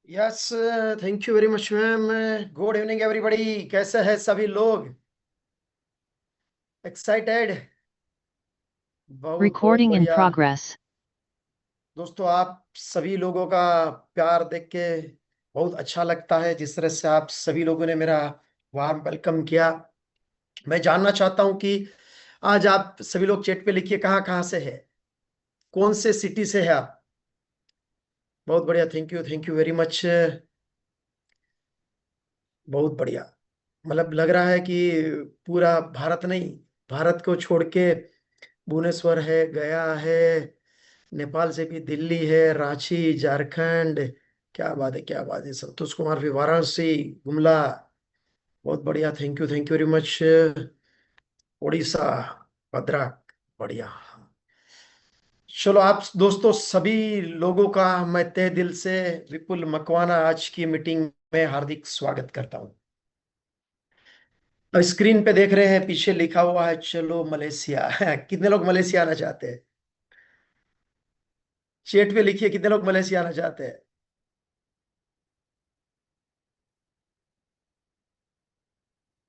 Yes. Thank you very much ma'am. Good evening everybody. कैसे हैं सभी लोग? एक्साइटेड? बहुत बहुत Recording in बढ़िया। progress. दोस्तों, आप सभी लोगों का प्यार देख के बहुत अच्छा लगता है। जिस तरह से आप सभी लोगों ने मेरा वार्म वेलकम किया। मैं जानना चाहता हूं कि आज आप सभी लोग चैट पे लिखिए कहाँ कहाँ से है, कौन से सिटी से है आप। बहुत बढ़िया। Thank you very much. बहुत बढ़िया। मतलब लग रहा है कि पूरा भारत नहीं, भारत को छोड़ के भुवनेश्वर है, गया है, नेपाल से भी दिल्ली है, रांची, झारखंड। क्या बात है, क्या बात है। संतोष कुमार भी वाराणसी, गुमला। बहुत बढ़िया। Thank you very much. Orissa, Bhadrak. बढ़िया। चलो, आप दोस्तों सभी लोगों का मैं तहे दिल से, विपुल मकवाना, आज की मीटिंग में हार्दिक स्वागत करता हूं। अब स्क्रीन पे देख रहे हैं, पीछे लिखा हुआ है चलो मलेशिया। कितने लोग मलेशिया आना चाहते हैं? चैट पे लिखिए कितने लोग मलेशिया आना चाहते हैं।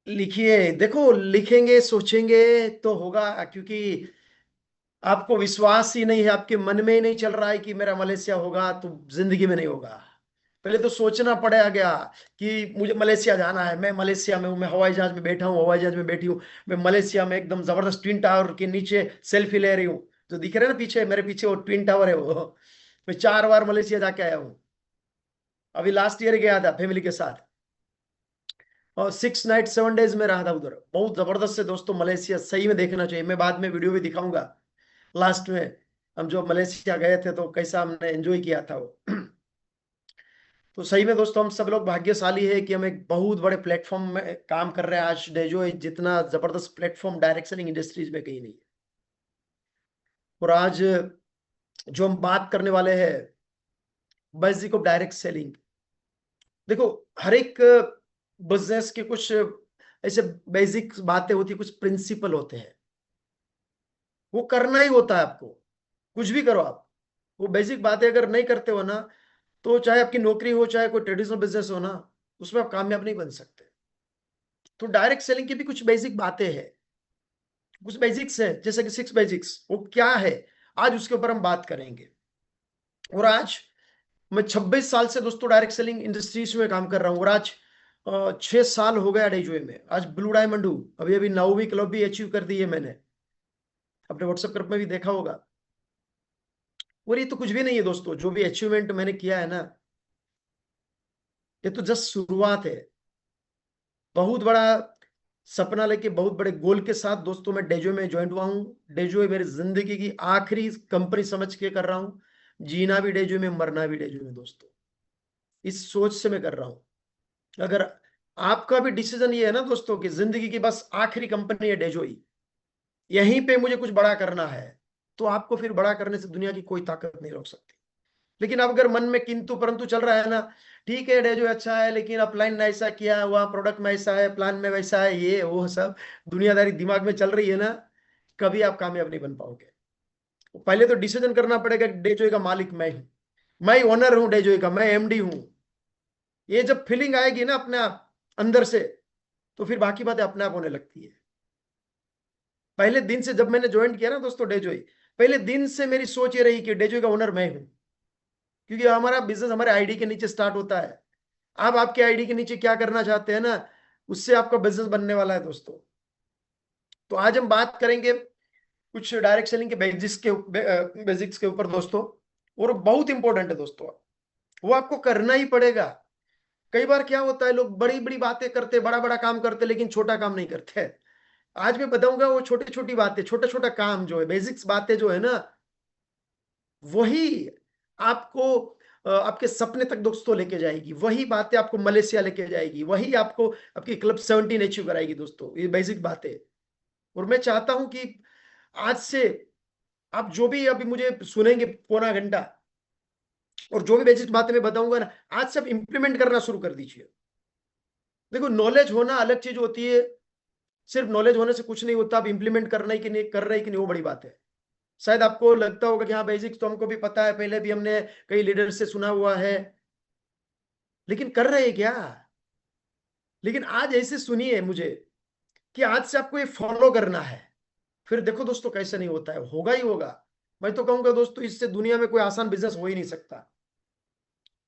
लिखिए। देखो, लिखेंगे सोचेंगे तो होगा, क्योंकि आपको विश्वास ही नहीं है, आपके मन में ही नहीं चल रहा है कि मेरा मलेशिया होगा, तो जिंदगी में नहीं होगा। पहले तो सोचना पड़ेगा गया कि मुझे मलेशिया जाना है। मैं मलेशिया में हूँ, मैं हवाई जहाज में बैठा हूँ, हवाई जहाज में बैठी हूँ। मैं मलेशिया में एकदम जबरदस्त ट्विन टावर के नीचे सेल्फी ले रही हूँ। जो दिख रहे हैं ना पीछे, मेरे पीछे वो ट्विन टावर है वो। मैं 4 बार मलेशिया जाके आया हूँ। अभी लास्ट ईयर गया था फैमिली के साथ, और 6 नाइट 7 डेज में रहा था उधर। बहुत जबरदस्त है दोस्तों मलेशिया, सही में देखना चाहिए। मैं बाद में वीडियो भी दिखाऊंगा लास्ट में। हम जो मलेशिया गए थे तो कैसा हमने एंजॉय किया था वो। तो सही में दोस्तों, हम सब लोग भाग्यशाली है कि हम एक बहुत बड़े प्लेटफॉर्म में काम कर रहे हैं। आज डेजो जितना जबरदस्त प्लेटफॉर्म डायरेक्ट सेलिंग इंडस्ट्रीज में कहीं नहीं है। और आज जो हम बात करने वाले हैं, बेसिक ऑफ डायरेक्ट सेलिंग। देखो, हर एक बिजनेस के कुछ ऐसे बेसिक बातें होती है, कुछ प्रिंसिपल होते हैं, वो करना ही होता है आपको। कुछ भी करो आप, वो बेसिक बातें अगर नहीं करते हो ना, तो चाहे आपकी नौकरी हो, चाहे कोई ट्रेडिशनल बिजनेस हो ना, उसमें आप कामयाब नहीं बन सकते। तो डायरेक्ट सेलिंग की भी कुछ बेसिक बातें हैं, कुछ बेसिक्स है, जैसे कि 6 बेसिक्स, वो क्या है आज उसके ऊपर हम बात करेंगे। और आज मैं 26 साल से दोस्तों डायरेक्ट सेलिंग इंडस्ट्रीज में काम कर रहा हूँ। और आज 6 साल हो गया डेजोए में। आज ब्लू डायमंड हूँ। अभी अभी 9वीं क्लब भी अचीव कर दी है मैंने, अपने व्हाट्सएप ग्रुप में भी देखा होगा। और ये तो कुछ भी नहीं है दोस्तों, जो भी अचीवमेंट मैंने किया है ना, ये तो जस्ट शुरुआत है। बहुत बड़ा सपना लेके, बहुत बड़े गोल के साथ दोस्तों मैं डेजो में ज्वाइन हुआ हूँ। डेजो मेरी जिंदगी की आखिरी कंपनी समझ के कर रहा हूँ। जीना भी डेजो में, मरना भी डेजो में दोस्तों। इस सोच से मैं कर रहा हूँ। अगर आपका भी डिसीजन ये है ना दोस्तों कि जिंदगी की बस आखिरी कंपनी है डेजो ही, यहीं पे मुझे कुछ बड़ा करना है, तो आपको फिर बड़ा करने से दुनिया की कोई ताकत नहीं रोक सकती। लेकिन अब अगर मन में किंतु परंतु चल रहा है ना, ठीक है डेजो अच्छा है, लेकिन अपलाइन ने ऐसा किया, वहां प्रोडक्ट में ऐसा है, प्लान में वैसा है, ये वो सब दुनियादारी दिमाग में चल रही है ना, कभी आप कामयाब नहीं बन पाओगे। पहले तो डिसीजन करना पड़ेगा कि डेजो का मालिक मैं हूं, मैं ओनर हूं डेजो का, मैं एमडी हूं। ये जब फीलिंग आएगी ना अपने आप अंदर से, तो फिर बाकी बातें अपने आप होने लगती है। पहले दिन से जब मैंने ज्वाइन किया ना दोस्तों डेजोई, पहले दिन से मेरी सोच ये रही कि डेजोई का ओनर मैं हूं। क्योंकि हमारा बिजनेस हमारे आईडी के नीचे स्टार्ट होता है। आप आपके आईडी के नीचे क्या करना चाहते हैं ना, उससे आपका बिजनेस बनने वाला है दोस्तों। तो आज हम बात करेंगे कुछ डायरेक्ट सेलिंग के बेसिक्स के ऊपर दोस्तों। और बहुत इंपॉर्टेंट है दोस्तों, वो आपको करना ही पड़ेगा। कई बार क्या होता है, लोग बड़ी बड़ी बातें करते, बड़ा बड़ा काम करते, लेकिन छोटा काम नहीं करते। आज मैं बताऊंगा वो छोटी छोटी बातें, छोटा छोटा काम जो है, बेसिक्स बातें जो है ना, वही आपको आपके सपने तक दोस्तों लेके जाएगी। वही बातें आपको मलेशिया लेके जाएगी, वही आपको आपकी क्लब 17 अचीव कराएगी दोस्तों, ये बेसिक बातें। और मैं चाहता हूं कि आज से आप जो भी अभी मुझे सुनेंगे पौना घंटा, और जो भी बेसिक बातें मैं बताऊंगा ना, आज से आप इंप्लीमेंट करना शुरू कर दीजिए। देखो, नॉलेज होना अलग चीज होती है, सिर्फ नॉलेज होने से कुछ नहीं होता। आप इंप्लीमेंट करना ही कि नहीं कर रहे कि नहीं, वो बड़ी बात है। शायद आपको लगता होगा कि हाँ बेसिक्स तो हमको भी पता है, पहले भी हमने कई लीडर से सुना हुआ है, लेकिन कर रहे हैं क्या? लेकिन आज ऐसे सुनिए मुझे कि आज से आपको ये फॉलो करना है, फिर देखो दोस्तों कैसे नहीं होता है, होगा ही होगा। मैं तो कहूंगा दोस्तों, इससे दुनिया में कोई आसान बिजनेस हो ही नहीं सकता।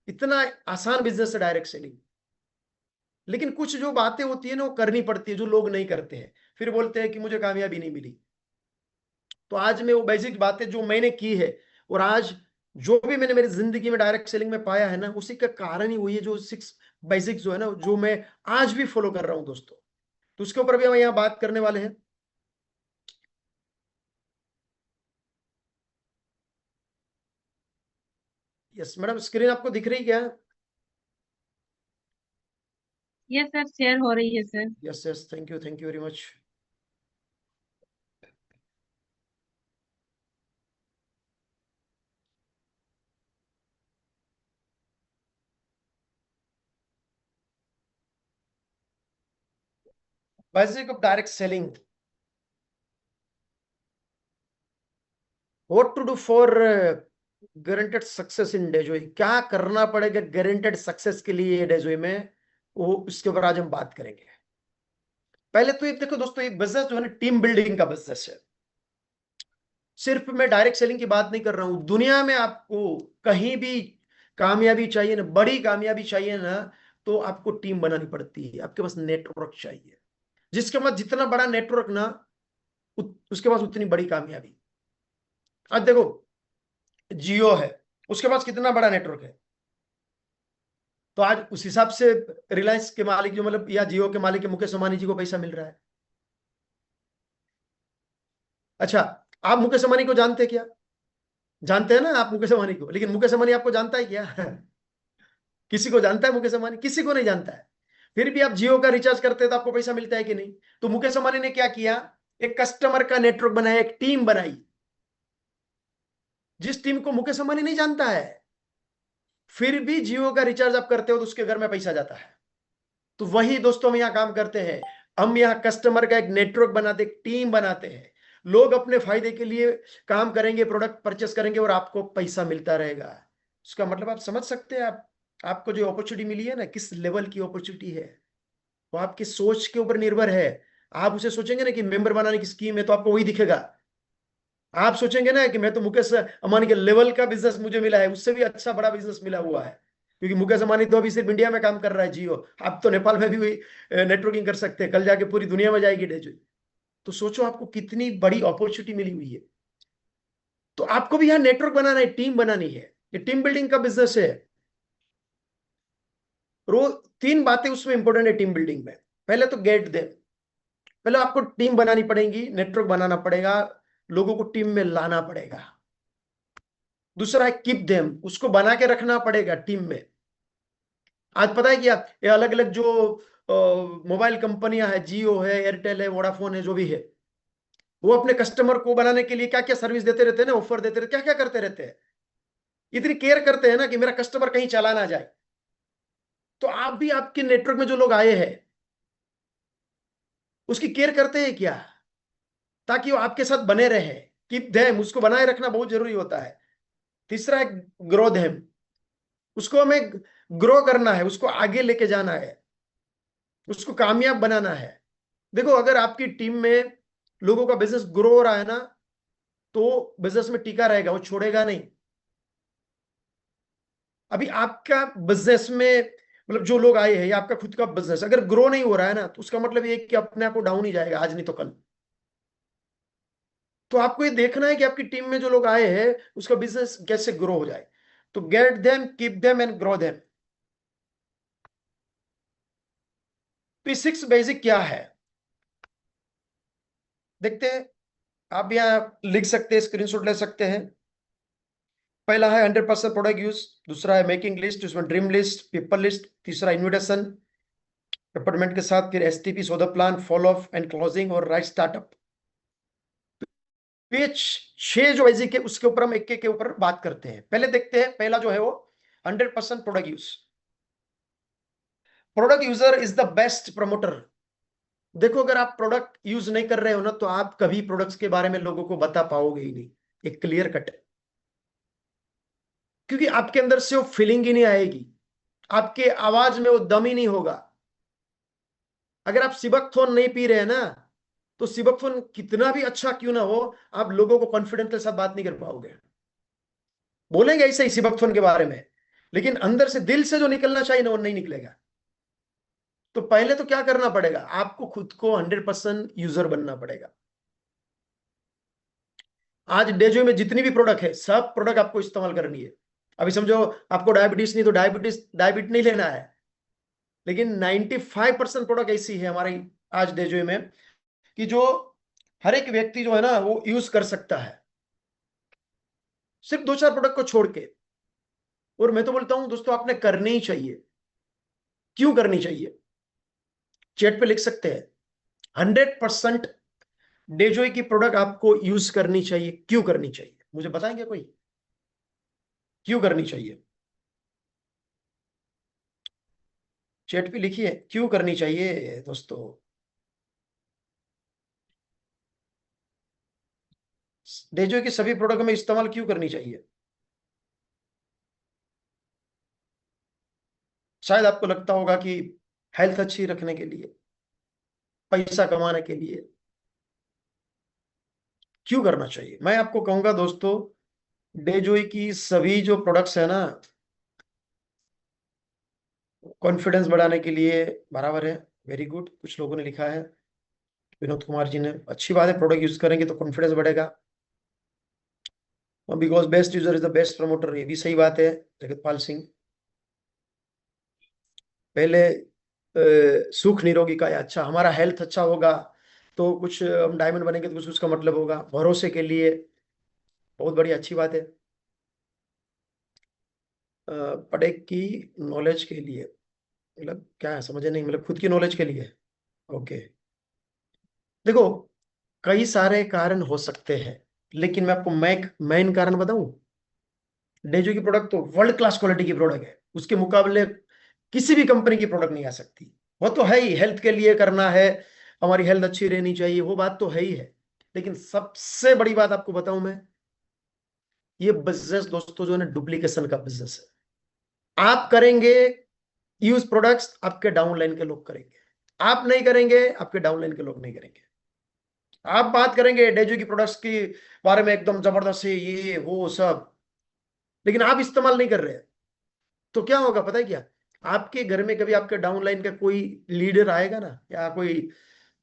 इतना आसान बिजनेस है डायरेक्ट सेलिंग। लेकिन कुछ जो बातें होती है ना, वो करनी पड़ती है, जो लोग नहीं करते हैं, फिर बोलते हैं कि मुझे कामयाबी नहीं मिली। तो आज मैं वो बेसिक बातें जो मैंने की है, और आज जो भी मैंने मेरी जिंदगी में डायरेक्ट सेलिंग में पाया है ना, उसी का कारण ही वही है, जो 6 बेसिक जो है ना, जो मैं आज भी फॉलो कर रहा हूं दोस्तों। तो उसके ऊपर भी हम यहाँ बात करने वाले हैं। यस मैडम, स्क्रीन आपको दिख रही क्या? ये सर शेयर हो रही है sir. Yes yes, thank you very much. Basic of direct selling, what to do for guaranteed success in डेजोई। क्या करना पड़ेगा गारंटेड सक्सेस के लिए डेजोई में, वो इसके ऊपर आज हम बात करेंगे। पहले तो ये देखो दोस्तों, ये बिजनेस जो है ना, टीम बिल्डिंग का बिजनेस है। सिर्फ मैं डायरेक्ट सेलिंग की बात नहीं कर रहा हूं। दुनिया में आपको कहीं भी कामयाबी चाहिए ना, बड़ी कामयाबी चाहिए ना, तो आपको टीम बनानी पड़ती है। आपके पास नेटवर्क चाहिए, जिसके पास जितना बड़ा नेटवर्क ना, उसके पास उतनी बड़ी कामयाबी। आज देखो, जियो है, उसके पास कितना बड़ा नेटवर्क है। तो आज उस हिसाब से रिलायंस के मालिक जो, मतलब या जियो के मालिक के मुकेश अंबानी जी को पैसा मिल रहा है। अच्छा, आप मुकेश अंबानी को जानते हैं क्या? जानते हैं ना आप मुकेश अंबानी को, लेकिन मुकेश अंबानी आपको जानता है क्या? किसी को जानता है मुकेश अंबानी? किसी को नहीं जानता है। फिर भी आप जियो का रिचार्ज करते हैं तो आपको पैसा मिलता है कि नहीं? तो मुकेश अंबानी ने क्या किया, एक कस्टमर का नेटवर्क बनाया, एक टीम बनाई, जिस टीम को मुकेश अंबानी नहीं जानता है। फिर भी जियो का रिचार्ज आप करते हो तो उसके घर में पैसा जाता है। तो वही दोस्तों हम यहाँ काम करते हैं। हम यहाँ कस्टमर का एक नेटवर्क बनाते, एक टीम बनाते हैं। लोग अपने फायदे के लिए काम करेंगे, प्रोडक्ट परचेस करेंगे, और आपको पैसा मिलता रहेगा। उसका मतलब आप समझ सकते हैं, आप आपको जो अपॉर्चुनिटी मिली है ना, किस लेवल की अपॉर्चुनिटी है, वो आपकी सोच के ऊपर निर्भर है। आप उसे सोचेंगे ना कि मेंबर बनाने की स्कीम है, तो आपको वही दिखेगा। आप सोचेंगे ना कि मैं तो मुकेश अंबानी के लेवल का बिजनेस मुझे मिला है, उससे भी अच्छा बड़ा बिजनेस मिला हुआ है, क्योंकि मुकेश अंबानी तो अभी सिर्फ इंडिया में काम कर रहा है जियो। आप तो नेपाल में भी नेटवर्किंग कर सकते हैं, कल जाके पूरी दुनिया में जाएगी डेजो। तो सोचो आपको कितनी बड़ी अपॉर्चुनिटी मिली हुई है। तो आपको भी यहाँ नेटवर्क बनाना है, टीम बनानी है। ये टीम बिल्डिंग का बिजनेस है। रो 3 बातें उसमें इंपॉर्टेंट है टीम बिल्डिंग में। पहले तो गेट देम, पहले आपको टीम बनानी पड़ेगी, नेटवर्क बनाना पड़ेगा, लोगों को टीम में लाना पड़ेगा। दूसरा है कीप देम, उसको बना के रखना पड़ेगा टीम में। आज पता है क्या, ये अलग अलग जो मोबाइल कंपनियां हैं, जियो है, एयरटेल है, वोडाफोन है, जो भी है, वो अपने कस्टमर को बनाने के लिए क्या क्या सर्विस देते रहते हैं ना, ऑफर देते रहते, क्या क्या करते रहते हैं। इतनी केयर करते हैं ना कि मेरा कस्टमर कहीं चला ना जाए। तो आप भी आपके नेटवर्क में जो लोग आए हैं, उसकी केयर करते हैं क्या, ताकि वो आपके साथ बने रहे। कीप देम, उसको बनाए रखना बहुत जरूरी होता है। तीसरा है ग्रो देम, उसको हमें ग्रो करना है, उसको आगे लेके जाना है, उसको कामयाब बनाना है। देखो, अगर आपकी टीम में लोगों का बिजनेस ग्रो हो रहा है ना, तो बिजनेस में टिका रहेगा, वो छोड़ेगा नहीं। अभी आपका बिजनेस में, मतलब जो लोग आए हैं, या आपका खुद का बिजनेस अगर ग्रो नहीं हो रहा है ना, तो उसका मतलब ये है कि अपने आप को डाउन ही जाएगा, आज नहीं तो कल। तो आपको ये देखना है कि आपकी टीम में जो लोग आए हैं, उसका बिजनेस कैसे ग्रो हो जाए। तो get them, keep them and grow them. तो ये 6 बेसिक क्या है, देखते हैं। आप यहाँ लिख सकते हैं, स्क्रीनशॉट ले सकते हैं। पहला है 100% प्रोडक्ट यूज, दूसरा है मेकिंग लिस्ट, उसमें ड्रीम लिस्ट, पीपल लिस्ट, तीसरा इन्विटेशन अपॉइंटमेंट के साथ, फिर STP, so the plan, follow up and closing, और राइट स्टार्टअप। ये 6 जो बेसिक है, उसके ऊपर हम एक के ऊपर बात करते हैं। पहले देखते हैं, पहला जो है वो 100% product use. Product user is the best promoter. देखो, अगर आप प्रोडक्ट यूज नहीं कर रहे हो ना, तो आप कभी प्रोडक्ट्स के बारे में लोगों को बता पाओगे ही नहीं। एक क्लियर कट है, क्योंकि आपके अंदर से वो फीलिंग ही नहीं आएगी। आपके आवाज में वो दम ही नहीं होगा। अगर आप सिबकथोन नहीं पी रहे हैं ना, तो सिबकथोन कितना भी अच्छा क्यों ना हो, आप लोगों को कॉन्फिडेंस के साथ बात नहीं कर पाओगे। बोलेंगे ऐसे ही सिबकथोन के बारे में, लेकिन अंदर से दिल से जो निकलना चाहिए ना वो नहीं निकलेगा। तो पहले तो क्या करना पड़ेगा, आपको खुद को 100% यूजर बनना पड़ेगा। आज डेजो में जितनी भी प्रोडक्ट है, सब प्रोडक्ट आपको इस्तेमाल करनी है। अभी समझो आपको डायबिटीज नहीं, तो डायबिट नहीं लेना है, लेकिन 95% प्रोडक्ट ऐसी है हमारी आज डेजो में कि जो हर एक व्यक्ति जो है ना वो यूज कर सकता है, सिर्फ दो चार प्रोडक्ट को छोड़ के। और मैं तो बोलता हूं दोस्तों, आपने करनी ही चाहिए। क्यों करनी चाहिए, चैट पे लिख सकते हैं। 100% डेजोई की प्रोडक्ट आपको यूज करनी चाहिए। क्यों करनी चाहिए मुझे बताएंगे कोई, क्यों करनी चाहिए? चैट पे लिखिए क्यों करनी चाहिए दोस्तों। डेजोई की सभी प्रोडक्ट में इस्तेमाल क्यों करनी चाहिए? शायद आपको लगता होगा कि हेल्थ अच्छी रखने के लिए, पैसा कमाने के लिए। क्यों करना चाहिए, मैं आपको कहूंगा दोस्तों, डेजोई की सभी जो प्रोडक्ट्स है ना, कॉन्फिडेंस बढ़ाने के लिए बराबर है। वेरी गुड, कुछ लोगों ने लिखा है, विनोद कुमार जी ने, अच्छी बात है, प्रोडक्ट यूज करेंगे तो कॉन्फिडेंस बढ़ेगा। Because best user is the best promoter, ये भी सही बात है। जगतपाल सिंह, पहले सुख निरोगी का है। अच्छा, हमारा हेल्थ अच्छा होगा तो कुछ हम डायमंड बनेंगे तो कुछ उसका मतलब होगा, भरोसे के लिए। बहुत बड़ी अच्छी बात है। पढ़े की नॉलेज के लिए, मतलब क्या है समझे नहीं, मतलब खुद की नॉलेज के लिए। ओके, देखो कई सारे कारण हो सकते हैं, लेकिन मैं आपको मेन कारण बताऊं। डेजो की प्रोडक्ट तो वर्ल्ड क्लास क्वालिटी की प्रोडक्ट है, उसके मुकाबले किसी भी कंपनी की प्रोडक्ट नहीं आ सकती। वो तो है ही, हेल्थ के लिए करना है, हमारी हेल्थ अच्छी रहनी चाहिए, वो बात तो है ही है। लेकिन सबसे बड़ी बात आपको बताऊं मैं, ये बिजनेस दोस्तों जो है ना, डुप्लीकेशन का बिजनेस है। आप करेंगे यूज प्रोडक्ट्स, आपके डाउनलाइन के लोग करेंगे। आप नहीं करेंगे, आपके डाउनलाइन के लोग नहीं करेंगे। आप बात करेंगे डेजो की प्रोडक्ट्स की बारे में एकदम जबरदस्त है, ये वो सब, लेकिन आप इस्तेमाल नहीं कर रहे हैं। तो क्या होगा पता है क्या, आपके घर में कभी आपके डाउनलाइन का कोई लीडर आएगा ना, या कोई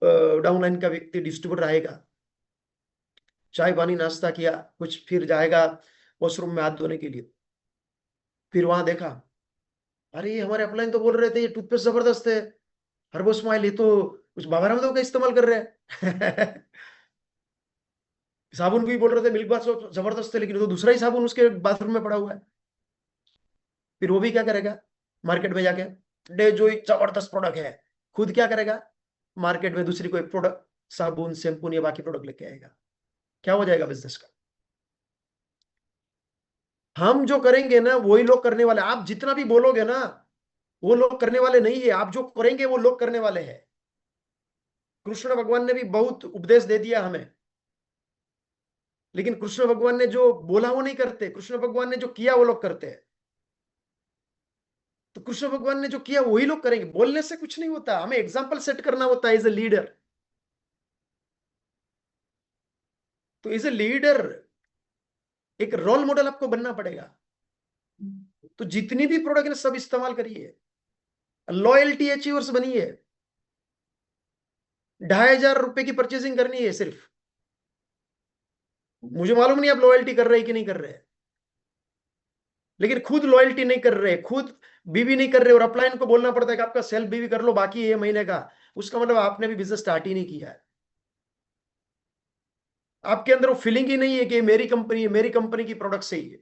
डाउनलाइन का व्यक्ति डिस्ट्रीब्यूटर आएगा, चाय पानी नाश्ता किया कुछ, फिर जाएगा वॉशरूम में हाथ धोने के लिए, फिर वहां देखा, अरे ये हमारे अपलाइन तो बोल रहे थे ये टूथपेस्ट जबरदस्त है, हर्बो स्माइल, ये तो कुछ बाबा रामदेव का इस्तेमाल कर रहे हैं। साबुन भी बोल रहे थे मिल्क बाथ सोप जबरदस्त है, लेकिन वो तो दूसरा ही साबुन उसके बाथरूम में पड़ा हुआ है। फिर वो भी क्या करेगा, मार्केट में जाके, डे जो जबरदस्त प्रोडक्ट है, खुद क्या करेगा, मार्केट में दूसरी कोई प्रोडक्ट, साबुन शैम्पून या बाकी प्रोडक्ट लेके आएगा। क्या हो जाएगा बिजनेस का? हम जो करेंगे ना वही लोग करने वाले, आप जितना भी बोलोगे ना वो लोग करने वाले नहीं है, आप जो करेंगे वो लोग करने वाले हैं। कृष्ण भगवान ने भी बहुत उपदेश दे दिया हमें, लेकिन कृष्ण भगवान ने जो बोला वो नहीं करते, कृष्ण भगवान ने जो किया वो लोग करते हैं। तो कृष्ण भगवान ने जो किया वही लोग करेंगे, बोलने से कुछ नहीं होता, हमें एग्जाम्पल सेट करना होता है एज ए लीडर। तो एज ए लीडर एक रोल मॉडल आपको बनना पड़ेगा। तो जितनी भी प्रोडक्ट है सब इस्तेमाल करिए, लॉयल्टी अचीवर्स बनिए। 2,500 रुपए की परचेसिंग करनी है सिर्फ। मुझे मालूम नहीं आप लॉयल्टी कर रहे हैं कि नहीं कर रहे हैं, लेकिन खुद लॉयल्टी नहीं कर रहे, खुद बीवी नहीं कर रहे, और अपलाइन को बोलना पड़ता है कि आपका सेल्फ बीवी कर लो बाकी है महीने का, उसका मतलब आपने भी बिजनेस स्टार्ट ही नहीं किया है। आपके अंदर वो फीलिंग ही नहीं है कि मेरी कंपनी है, मेरी कंपनी की प्रोडक्ट सही है।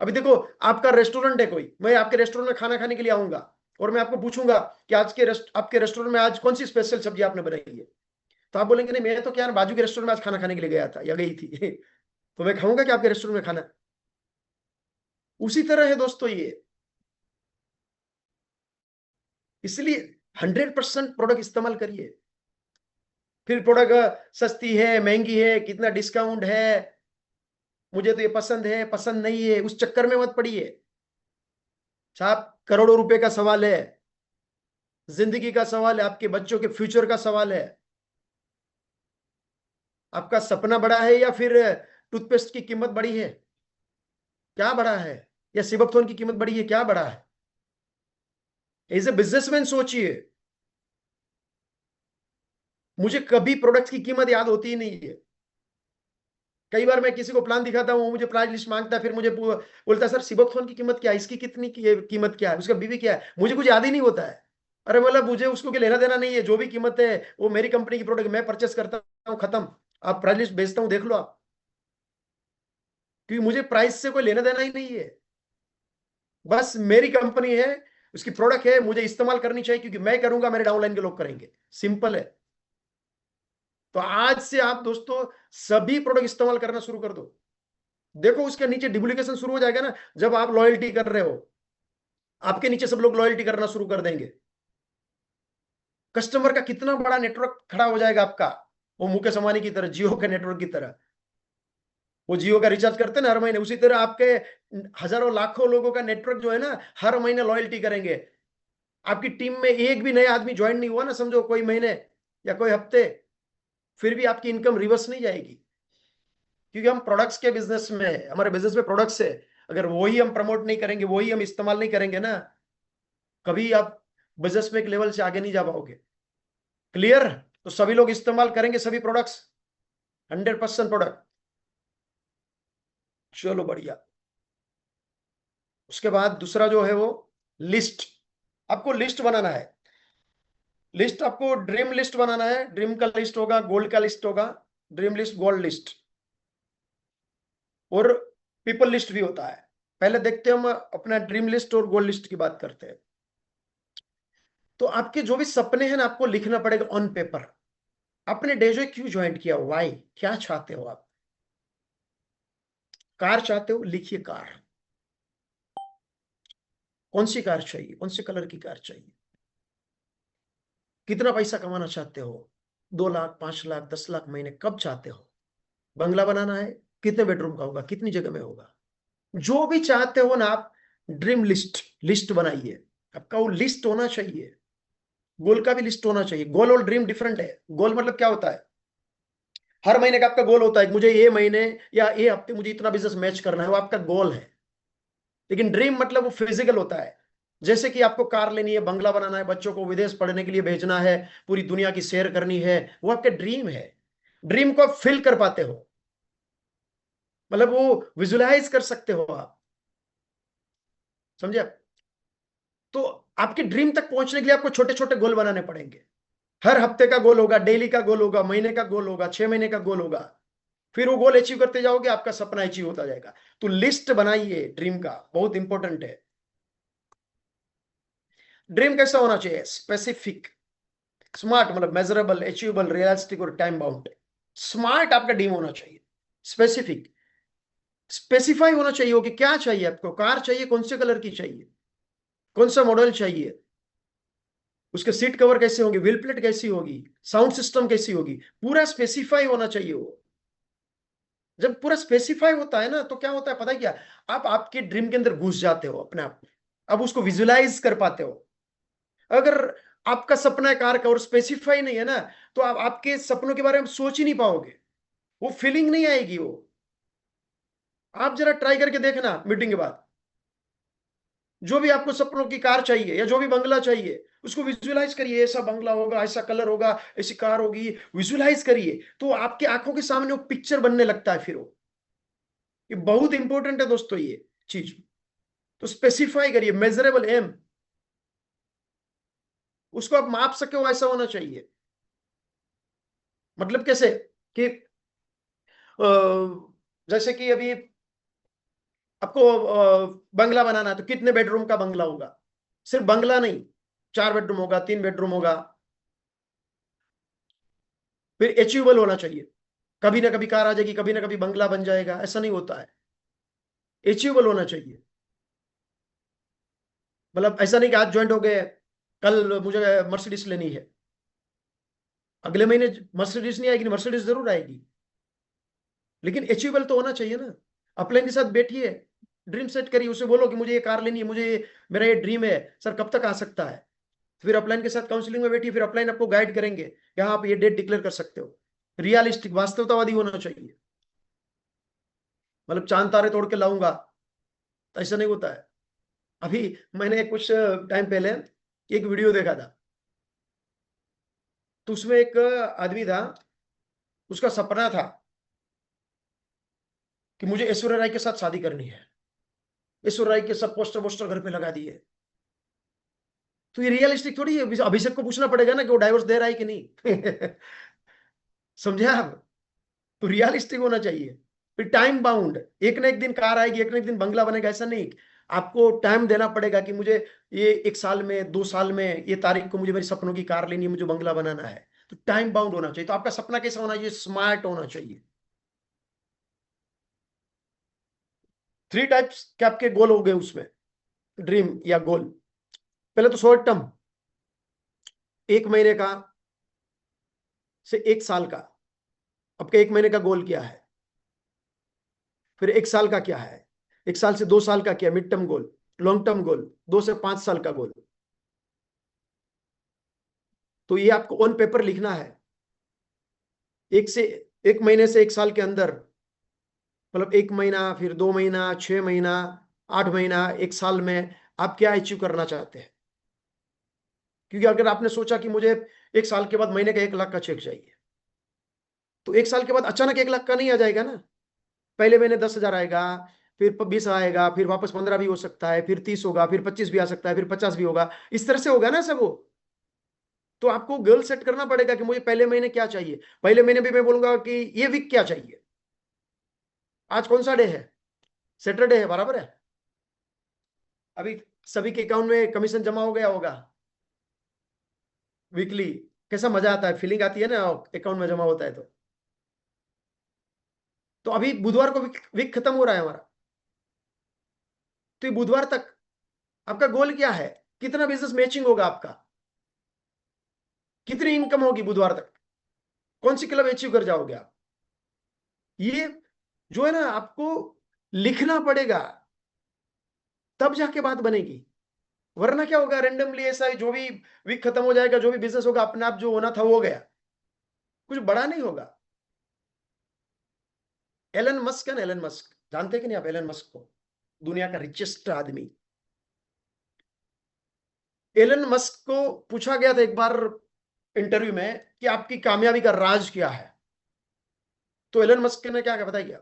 अभी देखो, आपका रेस्टोरेंट है कोई, मैं आपके रेस्टोरेंट में खाना खाने के लिए आऊंगा और मैं आपको पूछूंगा कि आज के आपके रेस्टोरेंट में आज कौन सी स्पेशल सब्जी आपने बनाई है, तो आप बोलेंगे नहीं मैं तो क्या बाजू के रेस्टोरेंट में आज खाना खाने के लिए गया था या गई थी। तो मैं खाऊंगा कि आपके रेस्टोरेंट में खाना। उसी तरह है दोस्तों ये, इसलिए 100% प्रोडक्ट इस्तेमाल करिए। फिर प्रोडक्ट सस्ती है महंगी है कितना डिस्काउंट है, मुझे तो ये पसंद है पसंद नहीं है, उस चक्कर में मत पड़िए। साहब करोड़ों रुपए का सवाल है, जिंदगी का सवाल है, आपके बच्चों के फ्यूचर का सवाल है। आपका सपना बड़ा है या फिर टूथपेस्ट की कीमत बड़ी है? क्या बड़ा है? या सिबकथोन की कीमत बड़ी है? क्या बड़ा है? एज ए बिजनेसमैन सोचिए। मुझे कभी प्रोडक्ट्स की कीमत याद होती ही नहीं है। कई बार मैं किसी को प्लान दिखाता हूँ, मुझे प्राइस लिस्ट मांगता है, फिर मुझे बोलता है सर सिबकथोन की कीमत क्या है, इसकी कितनी कीमत क्या है, उसका बीवी क्या है, मुझे कुछ याद ही नहीं होता है। अरे मतलब मुझे उसको क्या लेना देना नहीं है, जो भी कीमत है वो मेरी कंपनी की प्रोडक्ट मैं परचेस करता हूँ, खत्म। आप प्राइस लिस्ट भेजता हूँ, देख लो आप। क्योंकि मुझे प्राइस से कोई लेना देना ही नहीं है। बस मेरी कंपनी है, उसकी प्रोडक्ट है, मुझे इस्तेमाल करनी चाहिए, क्योंकि मैं करूंगा, मेरे डाउनलाइन के लोग करेंगे। सिंपल है। तो आज से आप दोस्तों सभी प्रोडक्ट इस्तेमाल करना शुरू कर दो। देखो उसके नीचे डुप्लीकेशन शुरू हो जाएगा ना, जब आप लॉयल्टी कर रहे हो, आपके नीचे सब लोग लॉयल्टी करना शुरू कर देंगे। कस्टमर का कितना बड़ा नेटवर्क खड़ा हो जाएगा आपका, वो मुकेश अंबानी की तरह, जियो के नेटवर्क की तरह। वो जियो का रिचार्ज करते हैं ना हर महीने, उसी तरह आपके हजारों लाखों लोगों का नेटवर्क जो है ना, हर महीने लॉयल्टी करेंगे। आपकी टीम में एक भी नया आदमी ज्वाइन नहीं हुआ ना, समझो कोई महीने या कोई हफ्ते, फिर भी आपकी इनकम रिवर्स नहीं जाएगी। क्योंकि हम प्रोडक्ट्स के बिजनेस में है, हमारे बिजनेस में प्रोडक्ट्स है। अगर वही हम प्रमोट नहीं करेंगे, वही हम इस्तेमाल नहीं करेंगे ना, कभी आप बिजनेस में एक लेवल से आगे नहीं जा पाओगे। क्लियर? तो सभी लोग इस्तेमाल करेंगे सभी प्रोडक्ट्स, 100% प्रोडक्ट। चलो बढ़िया। उसके बाद दूसरा जो है वो लिस्ट। आपको लिस्ट बनाना है। लिस्ट आपको ड्रीम लिस्ट बनाना है। ड्रीम का लिस्ट होगा, गोल्ड का लिस्ट होगा, ड्रीम लिस्ट, गोल्ड लिस्ट, और पीपल लिस्ट भी होता है। पहले देखते हैं हम अपना ड्रीम लिस्ट और गोल्ड लिस्ट की बात करते हैं। तो आपके जो भी सपने हैं ना, आपको लिखना पड़ेगा ऑन पेपर। आपने डेजो क्यों ज्वाइन किया, वाई, क्या चाहते हो आप? कार चाहते हो, लिखिए कार। कौन सी कार चाहिए, कौन से कलर की कार चाहिए? कितना पैसा कमाना चाहते हो? 2 लाख, 5 लाख, 10 लाख महीने कब चाहते हो? बंगला बनाना है, कितने बेडरूम का होगा, कितनी जगह में होगा? जो भी चाहते हो ना आप, ड्रीम लिस्ट, लिस्ट बनाइए। आपका वो लिस्ट होना चाहिए। गोल का भी लिस्ट होना चाहिए। गोल और ड्रीम डिफरेंट है। गोल मतलब क्या होता है? हर महीने का आपका गोल होता है कि मुझे ये महीने या ये हफ्ते मुझे इतना बिजनेस मैच करना है, वो आपका गोल है। लेकिन ड्रीम मतलब वो फिजिकल होता है। जैसे कि आपको कार लेनी है, बंगला बनाना है, बच्चों को विदेश पढ़ने के लिए भेजना है, पूरी दुनिया की सैर करनी है, वो आपका ड्रीम है। ड्रीम को आप फिल कर पाते हो, मतलब वो विजुलाइज कर सकते हो आप। समझे आप? तो आपके ड्रीम तक पहुंचने के लिए आपको छोटे छोटे गोल बनाने पड़ेंगे। हर हफ्ते का गोल होगा, डेली का गोल होगा, महीने का गोल होगा, 6 महीने का गोल होगा। फिर वो गोल अचीव करते जाओगे, आपका सपना अचीव होता जाएगा। तो लिस्ट बनाइए ड्रीम का, बहुत इंपॉर्टेंट है। ड्रीम कैसा होना चाहिए? स्पेसिफिक, स्मार्ट, मतलब मेजरेबल, अचीवेबल, रियलिस्टिक और टाइम बाउंड। स्मार्ट आपका ड्रीम होना चाहिए। स्पेसिफिक, स्पेसिफाई होना चाहिए हो कि क्या चाहिए आपको। कार चाहिए, कौन से कलर की चाहिए, कौन सा मॉडल चाहिए, उसके सीट कवर कैसे होंगे, व्हील प्लेट कैसी होगी, साउंड सिस्टम कैसी होगी, पूरा स्पेसिफाई होना चाहिए वो। जब पूरा स्पेसिफाई होता है ना, तो क्या होता है पता है क्या? आप आपके ड्रीम के अंदर घुस जाते हो अपने आप में। अब उसको विजुलाइज कर पाते हो। अगर आपका सपना है कार का और स्पेसिफाई नहीं है ना, तो आप आपके सपनों के बारे में सोच ही नहीं पाओगे। वो फीलिंग नहीं आएगी वो। आप जरा ट्राई करके देखना मीटिंग के बाद। जो भी आपको सपनों की कार चाहिए या जो भी बंगला चाहिए, उसको विजुलाइज करिए। ऐसा बंगला होगा, ऐसा कलर होगा, ऐसी कार होगी, विजुलाइज करिए। तो आपके आंखों के सामने वो पिक्चर बनने लगता है फिर वो। ये बहुत इंपॉर्टेंट है दोस्तों ये चीज। तो स्पेसिफाई करिए, मेजरेबल एम, उसको आप माप सके हो, ऐसा होना चाहिए। मतलब कैसे कि अ, जैसे कि अभी आपको बंगला बनाना है, तो कितने बेडरूम का बंगला होगा? सिर्फ बंगला नहीं, 4 बेडरूम होगा, 3 बेडरूम होगा। फिर अचीवेबल होना चाहिए। कभी ना कभी कार आ जाएगी, कभी ना कभी बंगला बन जाएगा, ऐसा नहीं होता है। अचीवेबल होना चाहिए। मतलब ऐसा नहीं कि आज ज्वाइंट हो गए, कल मुझे मर्सिडीज लेनी है, अगले महीने मर्सिडीज नहीं आएगी, मर्सिडीज जरूर आएगी, लेकिन अचीवेबल तो होना चाहिए ना। अपलाइन के साथ बैठिए, ड्रीम सेट करिए, उसे बोलो कि मुझे ये कार लेनी है, मेरा ये ड्रीम है सर, कब तक आ सकता है। फिर अपलाइन के साथ काउंसलिंग में बैठिए, फिर अपलाइन आपको गाइड करेंगे कि हाँ आप ये डेट डिक्लेयर कर सकते हो। रियलिस्टिक, वास्तवतावादी होना चाहिए। मतलब चांद तारे तोड़ के लाऊंगा, तो ऐसा नहीं होता है। अभी मैंने कुछ टाइम पहले एक वीडियो देखा था, तो उसमें एक आदमी था, उसका सपना था कि मुझे ऐश्वर्या राय के साथ शादी करनी है। ऐश्वर्या राय के सब पोस्टर वोस्टर घर पे लगा दिए। तो ये रियलिस्टिक थोड़ी है, अभिषेक को पूछना पड़ेगा ना कि वो डाइवोर्स दे रहा है कि नहीं। समझे आप? तो रियलिस्टिक होना चाहिए। फिर टाइम बाउंड, एक ना एक दिन कार आएगी, एक ना एक दिन बंगला बनेगा, ऐसा नहीं। आपको टाइम देना पड़ेगा कि मुझे ये 1 साल में, 2 साल में, ये तारीख को मुझे मेरी सपनों की कार लेनी है, मुझे बंगला बनाना है। तो टाइम बाउंड होना चाहिए। तो आपका सपना कैसा होना चाहिए? स्मार्ट होना चाहिए। 3 टाइप्स के आपके गोल हो गए उसमें, ड्रीम या गोल। पहले तो शॉर्ट टर्म, 1 महीने का से 1 साल का। आपका 1 महीने का गोल क्या है? फिर 1 साल का क्या है? 1 साल से 2 साल का क्या? Mid term goal. Long term goal, 2 से 5 साल का गोल। तो ये आपको ऑन पेपर लिखना है। एक से 1 महीने से 1 साल के अंदर, मतलब 1 महीना, फिर 2 महीना, 6 महीना, 8 महीना, 1 साल में आप क्या अचीव करना चाहते हैं। क्योंकि अगर आपने सोचा कि मुझे 1 साल के बाद महीने का 1 लाख का चेक चाहिए, तो 1 साल के बाद अचानक 1 लाख का नहीं आ जाएगा ना। पहले महीने 10,000 आएगा, फिर 20 आएगा, फिर वापस 15 भी हो सकता है, फिर 30 होगा, फिर 25 भी आ सकता है, फिर 50 भी होगा। इस तरह से होगा ना सब वो। तो आपको गोल सेट करना पड़ेगा कि मुझे पहले महीने क्या चाहिए। पहले महीने भी मैं बोलूंगा कि ये वीक क्या चाहिए। आज कौन सा डे है? सैटरडे है, बराबर है। अभी सभी के अकाउंट में कमीशन जमा हो गया होगा वीकली। कैसा मजा आता है, फीलिंग आती है ना अकाउंट में जमा होता है तो अभी बुधवार को वीक खत्म हो रहा है हमारा। तो ये बुधवार तक आपका गोल क्या है? कितना बिजनेस मैचिंग होगा आपका? कितनी इनकम होगी बुधवार तक? कौन सी क्लब अचीव कर जाओगे आप? ये जो है ना, आपको लिखना पड़ेगा, तब जाके बात बनेगी। वरना क्या होगा, रेंडमली ऐसा ही जो भी वीक खत्म हो जाएगा, जो भी बिजनेस होगा अपने आप जो होना था वो हो गया, कुछ बड़ा नहीं होगा। एलन मस्क है ना, एलन मस्क, जानते कि नहीं आप एलन मस्क को? दुनिया का रिचेस्ट आदमी। एलन मस्क को पूछा गया था एक बार इंटरव्यू में कि आपकी कामयाबी का राज क्या है। तो एलन मस्क ने क्या बताया क्या,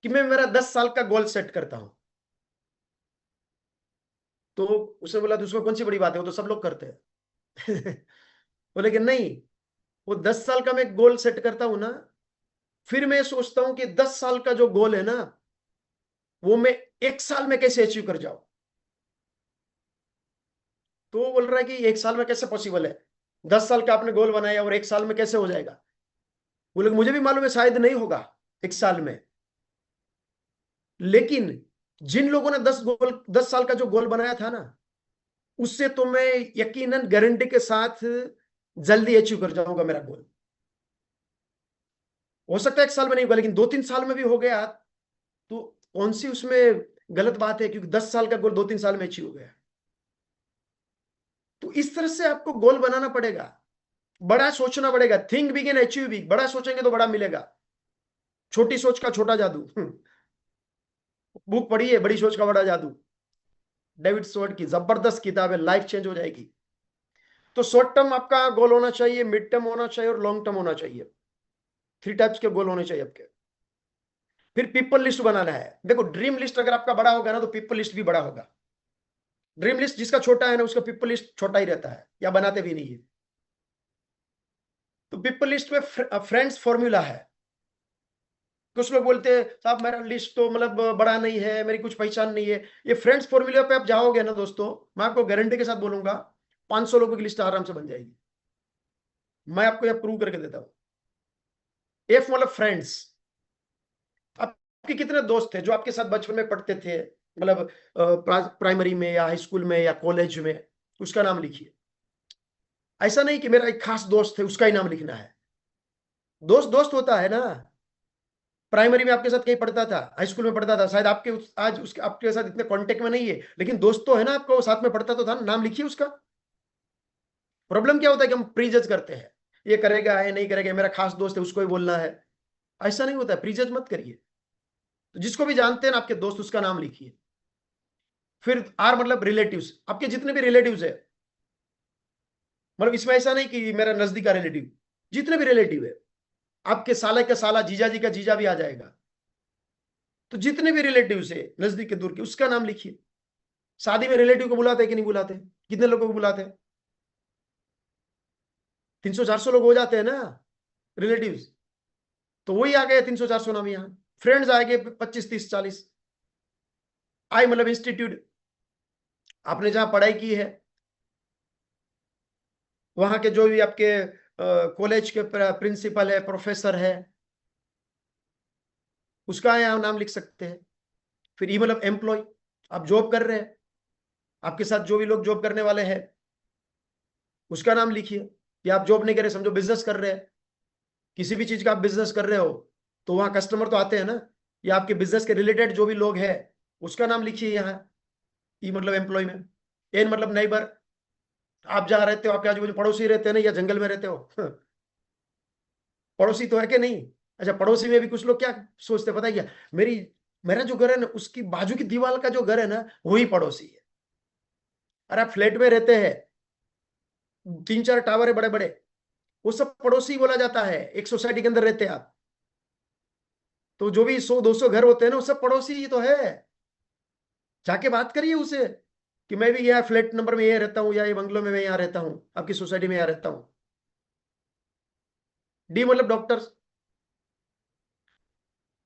कि मैं मेरा 10 साल का गोल सेट करता हूं। तो उसने बोला तो उसमें कौन सी बड़ी बात है, वो तो सब लोग करते हैं। बोले कि नहीं, वो 10 साल का मैं गोल सेट करता हूं ना, फिर मैं सोचता हूं कि 10 साल का जो गोल है ना, वो मैं 1 साल में कैसे अचीव कर जाऊं। तो वो बोल रहा है कि 1 साल में कैसे पॉसिबल है? 10 साल का आपने गोल बनाया और 1 साल में कैसे हो जाएगा? बोले मुझे भी मालूम है शायद नहीं होगा 1 साल में, लेकिन जिन लोगों ने 10 साल का जो गोल बनाया था ना, उससे तो मैं यकीनन गारंटी के साथ जल्दी अचीव कर जाऊंगा मेरा गोल। हो सकता है 1 साल में नहीं होगा, लेकिन 2-3 साल में भी हो गया, तो कौन सी उसमें गलत बात है, क्योंकि 10 साल का गोल 2-3 साल में अचीव हो गया। तो इस तरह से आपको गोल बनाना पड़ेगा, बड़ा सोचना पड़ेगा। Think big and achieve big, बड़ा सोचेंगे तो बड़ा मिलेगा। छोटी सोच का छोटा जादू। बुक पढ़ी है, बड़ी सोच का बड़ा जादू, डेविड स्वॉर्ट की, जबरदस्त किताब है, लाइफ चेंज हो जाएगी। तो शॉर्ट टर्म आपका गोल होना चाहिए, मिड टर्म होना चाहिए और लॉन्ग टर्म होना चाहिए। 3 टाइप्स के गोल होने चाहिए आपके। फिर पीपल लिस्ट बनाना है। देखो, ड्रीम लिस्ट अगर आपका बड़ा होगा ना, तो पीपल लिस्ट भी बड़ा होगा। ड्रीम लिस्ट जिसका छोटा है ना, उसका पीपल लिस्ट छोटा ही रहता है, या बनाते भी नहीं है। तो पीपल लिस्ट में फ्रेंड्स फॉर्मूला है। कुछ लोग बोलते हैं साहब मेरा लिस्ट तो मतलब बड़ा नहीं है, मेरी कुछ पहचान नहीं है। ये फ्रेंड्स फॉर्मूला पे आप जाओगे ना दोस्तों, मैं आपको गारंटी के साथ बोलूंगा 500 लोगों की लिस्ट आराम से बन जाएगी। मैं आपको यह प्रूव करके देता हूं। एफ मतलब फ्रेंड्स। आपके कितने दोस्त थे जो आपके साथ बचपन में पढ़ते थे, मतलब प्राइमरी में या हाई स्कूल में या कॉलेज में, उसका नाम लिखिए। ऐसा नहीं कि मेरा एक खास दोस्त है उसका ही नाम लिखना है। दोस्त दोस्त होता है ना, प्राइमरी में आपके साथ कहीं पढ़ता था, हाई स्कूल में पढ़ता था, शायद आज उसके आपके साथ इतने कांटेक्ट में नहीं है, लेकिन दोस्त तो है ना आपका, वो साथ में पढ़ता तो था, नाम लिखिए उसका। प्रॉब्लम क्या होता है कि हम प्रीजज करते हैं, ये करेगा है नहीं करेगा, मेरा खास दोस्त है उसको ही बोलना है। ऐसा नहीं होता है, प्रीजज मत करिए। तो जिसको भी जानते हैं ना आपके दोस्त, उसका नाम लिखिए। फिर आर मतलब रिलेटिव्स, आपके जितने भी रिलेटिव्स है, मतलब इसमें ऐसा नहीं कि मेरा नजदीक का रिलेटिव, जितने भी रिलेटिव है, आपके साले का साला, जीजा जी का जीजा भी आ जाएगा। तो जितने भी रिलेटिव है नजदीक के दूर के, उसका नाम लिखिए। शादी में रिलेटिव को बुलाते हैं कि नहीं बुलाते? कितने लोगों को बुलाते हैं? 300-400 लोग हो जाते हैं ना रिलेटिव्स। तो वही आ गए 300-400 नाम यहाँ। फ्रेंड्स आ गए 25-30-40। आई मतलब इंस्टीट्यूट, आपने जहां पढ़ाई की है, वहां के जो भी आपके कॉलेज के प्रिंसिपल है, प्रोफेसर है, उसका यहाँ नाम लिख सकते हैं। फिर ई मतलब एम्प्लॉय, आप जॉब कर रहे हैं, आपके साथ जो भी लोग जॉब करने वाले हैं, उसका नाम लिखिए। या आप जॉब नहीं कर रहे, समझो बिजनेस कर रहे हैं, किसी भी चीज का आप बिजनेस कर रहे हो, तो वहां कस्टमर तो आते हैं ना, या आपके बिजनेस के रिलेटेड जो भी लोग हैं, उसका नाम लिखिए यहाँ। ई मतलब एम्प्लॉय में। एन मतलब नेबर, आप जहाँ रहते हो, आपके आजू बाजू पड़ोसी रहते हैं ना, या जंगल में रहते हो पड़ोसी तो है कि नहीं? अच्छा, पड़ोसी में भी कुछ लोग क्या सोचते हैं पता है क्या, मेरी मेरा जो घर है ना, उसकी बाजू की दीवार का जो घर है ना, वही पड़ोसी है। अरे आप फ्लैट में रहते हैं, 3-4 टावर है बड़े बड़े, वो सब पड़ोसी बोला जाता है। एक सोसाइटी के अंदर रहते हैं आप, तो जो भी 100-200 घर होते हैं ना, वो सब पड़ोसी ही तो है। जाके बात करिए उसे कि मैं भी यहाँ फ्लैट नंबर में ये रहता हूँ, या ये बंगलो में मैं यहाँ रहता हूँ, आपकी सोसाइटी में यहाँ रहता हूँ। डी मतलब डॉक्टर्स,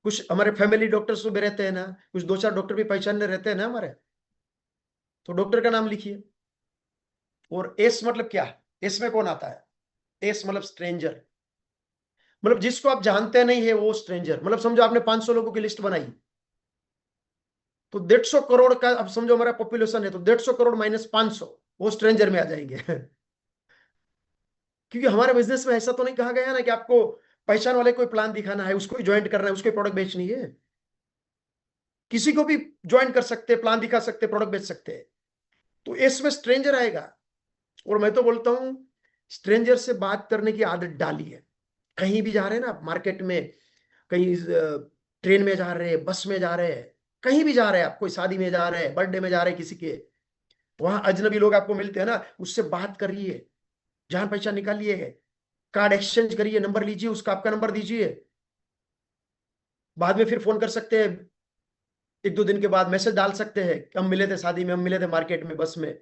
कुछ हमारे फैमिली डॉक्टर्स भी रहते हैं ना, कुछ 2-4 डॉक्टर भी पहचानने रहते हैं ना हमारे, तो डॉक्टर का नाम लिखिए। और एस मतलब क्या है? एस में कौन आता है? एस मतलब स्ट्रेंजर, मतलब जिसको आप जानते नहीं है वो स्ट्रेंजर। मतलब समझो आपने 500 लोगों की लिस्ट बनाई, तो 150 करोड़ का, अब समझो हमारा पॉपुलेशन है, तो 150 करोड़ माइनस 500, वो स्ट्रेंजर में आ जाएंगे क्योंकि हमारे बिजनेस में ऐसा तो नहीं कहा गया ना कि आपको पहचान वाले कोई प्लान दिखाना है, उसको ही ज्वाइन करना है, उसको प्रोडक्ट बेचनी है। किसी को भी ज्वाइन कर सकते हैं, प्लान दिखा सकते हैं, प्रोडक्ट बेच सकते हैं। तो इसमें स्ट्रेंजर आएगा। और मैं तो बोलता हूं, स्ट्रेंजर से बात करने की आदत डालिए। कहीं भी जा रहे हैं ना आप, मार्केट में, कहीं ट्रेन में जा रहे हैं, बस में जा रहे हैं, कहीं भी जा रहे हैं आप, कोई शादी में जा रहे हैं, बर्थडे में जा रहे हैं किसी के, वहां अजनबी लोग आपको मिलते हैं ना, उससे बात करिए, जान पहचान निकालिए, कार्ड एक्सचेंज करिए, नंबर लीजिए उसका, आपका नंबर दीजिए। बाद में फिर फोन कर सकते हैं, 1-2 दिन के बाद मैसेज डाल सकते हैं कि हम मिले थे शादी में, हम मिले थे मार्केट में, बस में।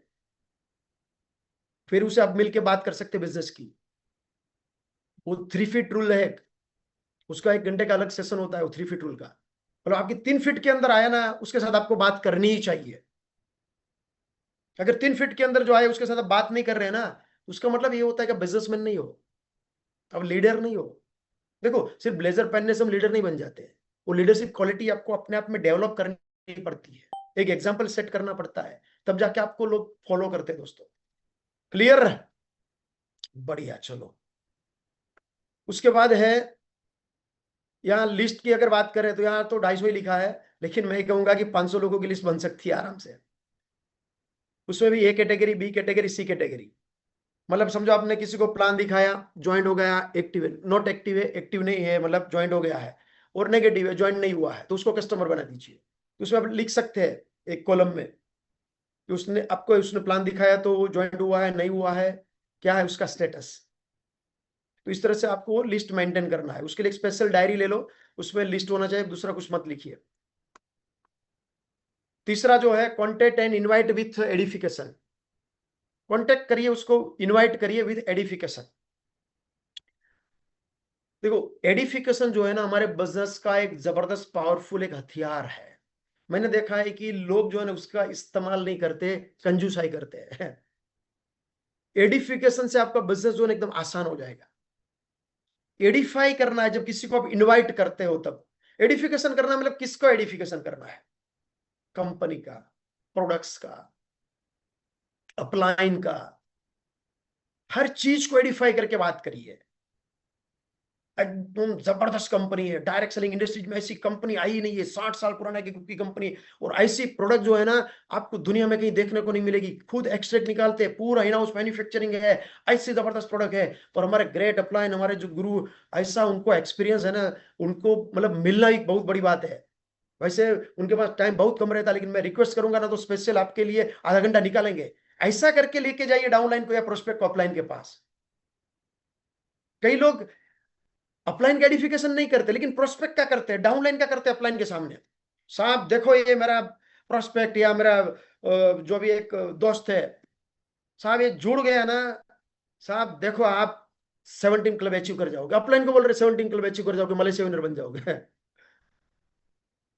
फिर उसे आप मिलके बात कर सकते हैं बिजनेस की। वो 3 फीट रूल है, उसका 1 घंटे का अलग सेशन होता है, वो 3 फीट रूल का, मतलब आपकी 3 फीट के अंदर आया ना, उसके साथ आपको बात करनी ही चाहिए। अगर 3 फीट के अंदर जो आए उसके साथ आप बात नहीं कर रहे हैं ना, उसका मतलब ये होता है कि बिजनेसमैन नहीं हो, अब लीडर नहीं हो। देखो, सिर्फ ब्लेजर पहनने से हम लीडर नहीं बन जाते। वो लीडरशिप क्वालिटी आपको अपने आप में डेवलप करनी पड़ती है, एक एग्जाम्पल सेट करना पड़ता है, तब जाके आपको लोग फॉलो करते हैं दोस्तों। क्लियर? बढ़िया, चलो। उसके बाद है, यहाँ लिस्ट की अगर बात करें तो यहाँ तो 250 ही लिखा है, लेकिन मैं कहूंगा कि 500 लोगों की लिस्ट बन सकती है आराम से। उसमें भी A category, B category, C category. मतलब समझो आपने किसी को प्लान दिखाया, ज्वाइंट हो गया, एक्टिव है, नॉट एक्टिव है, एक्टिव नहीं है, मतलब ज्वाइंट हो गया है, और नेगेटिव है, ज्वाइंट नहीं हुआ है, तो उसको कस्टमर बना दीजिए। तो उसमें आप लिख सकते हैं एक कॉलम में कि उसने प्लान दिखाया, तो वो ज्वाइंट हुआ है, नहीं हुआ है, क्या है उसका स्टेटस। तो इस तरह से आपको लिस्ट मेंटेन करना है, उसके लिए एक स्पेशल डायरी ले लो, उसमें लिस्ट होना चाहिए, दूसरा कुछ मत लिखिए। तीसरा जो है, contact and invite with edification. Contact करिए उसको, इनवाइट करिए विद एडिफिकेशन। देखो, एडिफिकेशन जो है ना, हमारे बिजनेस का एक जबरदस्त पावरफुल एक हथियार है। मैंने देखा है कि लोग जो है ना उसका इस्तेमाल नहीं करते, कंजूसाई करते हैं एडिफिकेशन से आपका बिजनेस जो है ना एकदम आसान हो जाएगा। एडिफाई करना है जब किसी को आप इनवाइट करते हो, तब एडिफिकेशन करना मतलब किसको एडिफिकेशन करना है? कंपनी का, प्रोडक्ट्स का, अपलाइन का, हर चीज को एडिफाई करके बात करिए। एकदम जबरदस्त कंपनी है, डायरेक्ट सेलिंग इंडस्ट्रीज में ऐसी कंपनी आई नहीं है, 60 साल पुराना की कंपनी, और ऐसी प्रोडक्ट जो है ना आपको दुनिया में कहीं देखने को नहीं मिलेगी, खुद एक्सट्रैक्ट निकालते हैं, पूरा इन हाउस मैन्युफैक्चरिंग है, ऐसी जबरदस्त प्रोडक्ट है। और हमारे ग्रेट अपलाइन, हमारे जो गुरु, ऐसा उनको एक्सपीरियंस है ना, उनको मतलब मिलना एक बहुत बड़ी बात है। वैसे उनके पास टाइम बहुत कम रहता है, लेकिन मैं रिक्वेस्ट करूंगा ना तो स्पेशल आपके लिए आधा घंटा निकालेंगे। ऐसा करके लेके जाइए डाउनलाइन को या प्रोस्पेक्ट को अपलाइन के पास। कई लोग अपलाइन का एडिफिकेशन नहीं करते, लेकिन प्रोस्पेक्ट क्या करते हैं, डाउनलाइन क्या करते हैं अपलाइन के सामने। साहब देखो ये मेरा प्रोस्पेक्ट, या मेरा जो भी एक दोस्त है, साहब ये जुड़ गया ना, साहब देखो आप 17 क्लब अचीव कर जाओगे। अपलाइन को बोल रहे 17 क्लब अचीव कर जाओगे, मलेशिया विनर बन जाओगे।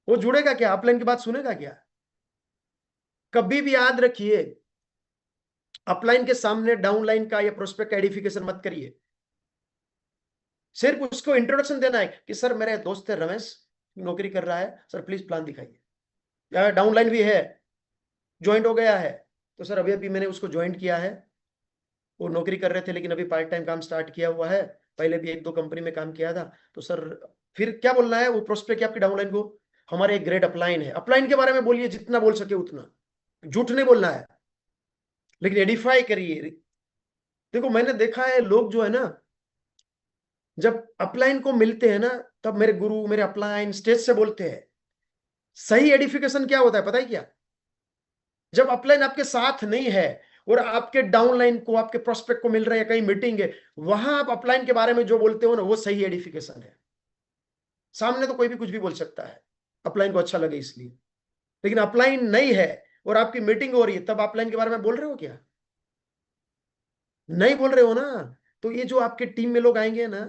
वो जुड़ेगा क्या, अपलाइन की बात सुनेगा क्या? कभी भी याद रखिए, अपलाइन के सामने डाउनलाइन का या प्रोस्पेक्ट का एडिफिकेशन मत करिए। सिर्फ उसको इंट्रोडक्शन देना है कि सर मेरे दोस्त है रमेश, नौकरी कर रहा है, सर प्लीज प्लान दिखाइए। या डाउनलाइन भी है, ज्वाइंट हो गया है, तो सर अभी अभी मैंने उसको ज्वाइंट किया है, वो नौकरी कर रहे थे लेकिन अभी पार्ट टाइम काम स्टार्ट किया हुआ है, पहले भी एक दो कंपनी में काम किया था, तो सर फिर क्या बोलना है वो प्रोस्पेक्ट आपकी डाउनलाइन को, हमारे एक ग्रेट अपलाइन है, अपलाइन के बारे में बोलिए जितना बोल सके उतना, झूठ नहीं बोलना है, लेकिन एडिफाई करिए। देखो मैंने देखा है लोग जो है ना, जब अपलाइन को मिलते हैं ना, तब मेरे गुरु, मेरे अपलाइन स्टेज से बोलते हैं। सही एडिफिकेशन क्या होता है पता है क्या? जब अपलाइन आपके साथ नहीं है और आपके डाउनलाइन को, आपके प्रोस्पेक्ट को मिल रहा है, कहीं मीटिंग है, वहां आप अपलाइन के बारे में जो बोलते हो ना, वो सही एडिफिकेशन है। सामने तो कोई भी कुछ भी बोल सकता है, अपलाइन को अच्छा लगे इसलिए, लेकिन अपलाइन नहीं है और आपकी मीटिंग हो रही है, तब अपलाइन के बारे में बोल रहे हो क्या? नहीं बोल रहे हो ना। तो ये जो आपके टीम में लोग आएंगे ना,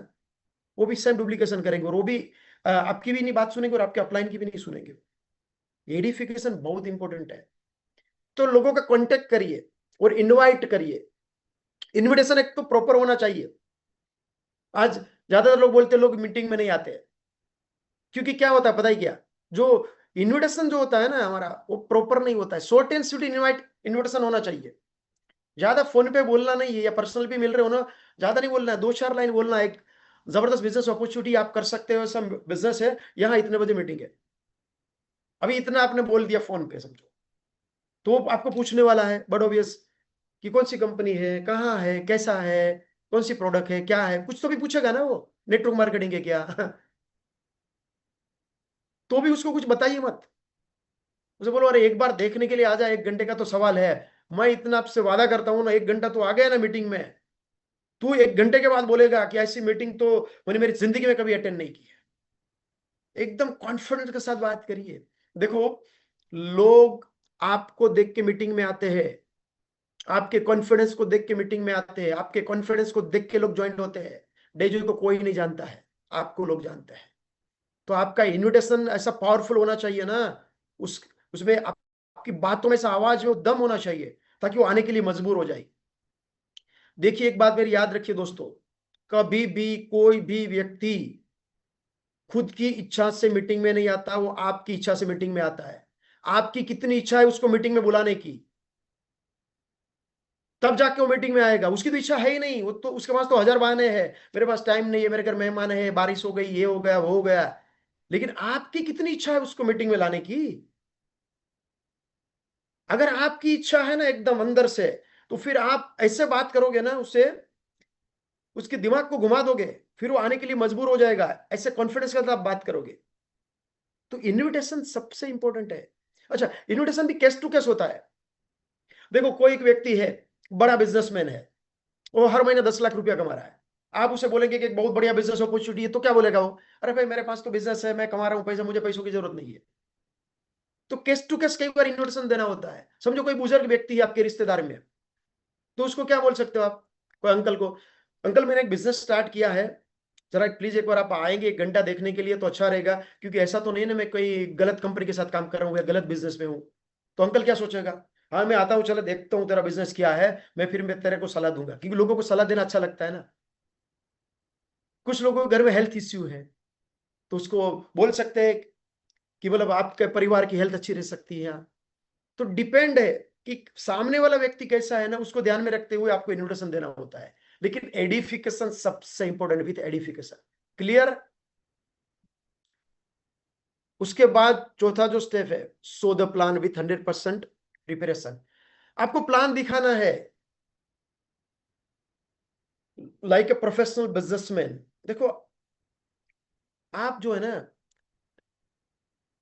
वो भी सेम डुप्लीकेशन करेंगे, और वो भी आपकी भी नहीं बात सुनेंगे और आपके अपलाइन की भी नहीं सुनेंगे। एडिफिकेशन बहुत इंपॉर्टेंट है। तो लोगों का कांटेक्ट करिए और इनवाइट करिए। इनविटेशन एक तो प्रॉपर होना चाहिए। आज ज्यादातर लोग बोलते हैं लोग मीटिंग में नहीं आते हैं, क्योंकि क्या होता है पता है क्या, जो इनविटेशन जो होता है ना हमारा, वो प्रॉपर नहीं होता है। शॉर्ट एंड स्वीट इनविटेशन होना चाहिए। ज्यादा फोन पे बोलना नहीं है, या पर्सनल भी मिल रहे हो ना, ज्यादा नहीं बोलना है, दो चार लाइन बोलना है, एक जबरदस्त बिजनेस अपॉर्चुनिटी आप कर सकते हो, ऐसा बिजनेस है, यहाँ इतने बजे मीटिंग है, अभी इतना आपने बोल दिया फोन पे समझो, तो वो आपको पूछने वाला है बट ऑब्वियस कि कौन सी कंपनी है, कहाँ है, कैसा है, कौन सी प्रोडक्ट है, क्या है, कुछ तो भी पूछेगा ना वो, नेटवर्क मार्केटिंग है क्या। तो भी उसको कुछ बताइए मत, उसे बोलो अरे एक बार देखने के लिए आ जाए, 1 घंटे का तो सवाल है, मैं इतना आपसे वादा करता हूं ना, 1 घंटा तो आ गया ना मीटिंग में, तू 1 घंटे के बाद बोलेगा कि ऐसी मीटिंग तो मैंने मेरी जिंदगी में कभी अटेंड नहीं की है। एकदम कॉन्फिडेंस के साथ बात करिए। देखो लोग आपको देख के मीटिंग में आते हैं, आपके कॉन्फिडेंस को देख के मीटिंग में आते हैं, आपके कॉन्फिडेंस को देख के लोग ज्वाइन होते हैं। डेजू को कोई नहीं जानता है, आपको लोग जानते हैं। तो आपका इनविटेशन ऐसा पावरफुल होना चाहिए ना, उस उसमें आपकी बातों में से आवाज में वो दम होना चाहिए, ताकि वो आने के लिए मजबूर हो जाए। देखिए एक बात मेरी याद रखिए दोस्तों, कभी भी कोई भी व्यक्ति खुद की इच्छा से मीटिंग में नहीं आता, वो आपकी इच्छा से मीटिंग में आता है। आपकी कितनी इच्छा है उसको मीटिंग में बुलाने की, तब जाके वो मीटिंग में आएगा। उसकी तो इच्छा है ही नहीं, वो तो उसके पास तो हजार बहाने हैं, मेरे पास टाइम नहीं है, मेरे घर मेहमान है, बारिश हो गई, ये हो गया, वो हो गया। लेकिन आपकी कितनी इच्छा है उसको मीटिंग में लाने की? अगर आपकी इच्छा है ना एकदम अंदर से, तो फिर आप ऐसे बात करोगे ना उससे, उसके दिमाग को घुमा दोगे, फिर वो आने के लिए मजबूर हो जाएगा। ऐसे कॉन्फिडेंस के साथ आप बात करोगे। तो इनविटेशन सबसे इंपॉर्टेंट है। अच्छा, इनविटेशन भी केस टू केस होता है। देखो कोई एक व्यक्ति है, बड़ा बिजनेसमैन है, वो हर महीने 10 लाख रुपया कमा रहा है। आप उसे बोलेंगे कि एक बहुत बढ़िया बिजनेस अपॉर्चुनिटी है, तो क्या बोलेगा वो, अरे भाई मेरे पास तो बिजनेस है, मैं कमा रहा हूं पैसा, मुझे पैसों की जरूरत नहीं है। तो केस टू केस कई बार इन्विटेशन देना होता है। समझो कोई बुजुर्ग व्यक्ति है आपके रिश्तेदार में, तो उसको क्या बोल सकते हो आप, कोई अंकल को, अंकल मैंने एक बिजनेस स्टार्ट किया है, जरा प्लीज एक बार आप आएंगे 1 घंटा देखने के लिए तो अच्छा रहेगा, क्योंकि ऐसा तो नहीं ना मैं कोई गलत कंपनी के साथ काम कर रहा हूँ या गलत बिजनेस में हूँ। तो अंकल क्या सोचेगा, हाँ मैं आता हूँ, चलो देखता हूँ तेरा बिजनेस क्या है, मैं तेरे को सलाह दूंगा, क्योंकि लोगों को सलाह देना अच्छा लगता है ना। कुछ लोगों के घर में हेल्थ इश्यू है, तो उसको बोल सकते हैं कि मतलब आपके परिवार की हेल्थ अच्छी रह सकती है। तो डिपेंड है कि सामने वाला व्यक्ति कैसा है ना, उसको ध्यान में रखते हुए आपको इन्विटेशन देना होता है। लेकिन एडिफिकेशन सबसे इंपॉर्टेंट, विथ एडिफिकेशन। क्लियर? उसके बाद चौथा जो स्टेप है, so the plan with 100% preparation. आपको प्लान दिखाना है लाइक ए प्रोफेशनल बिजनेसमैन। देखो, आप जो है ना,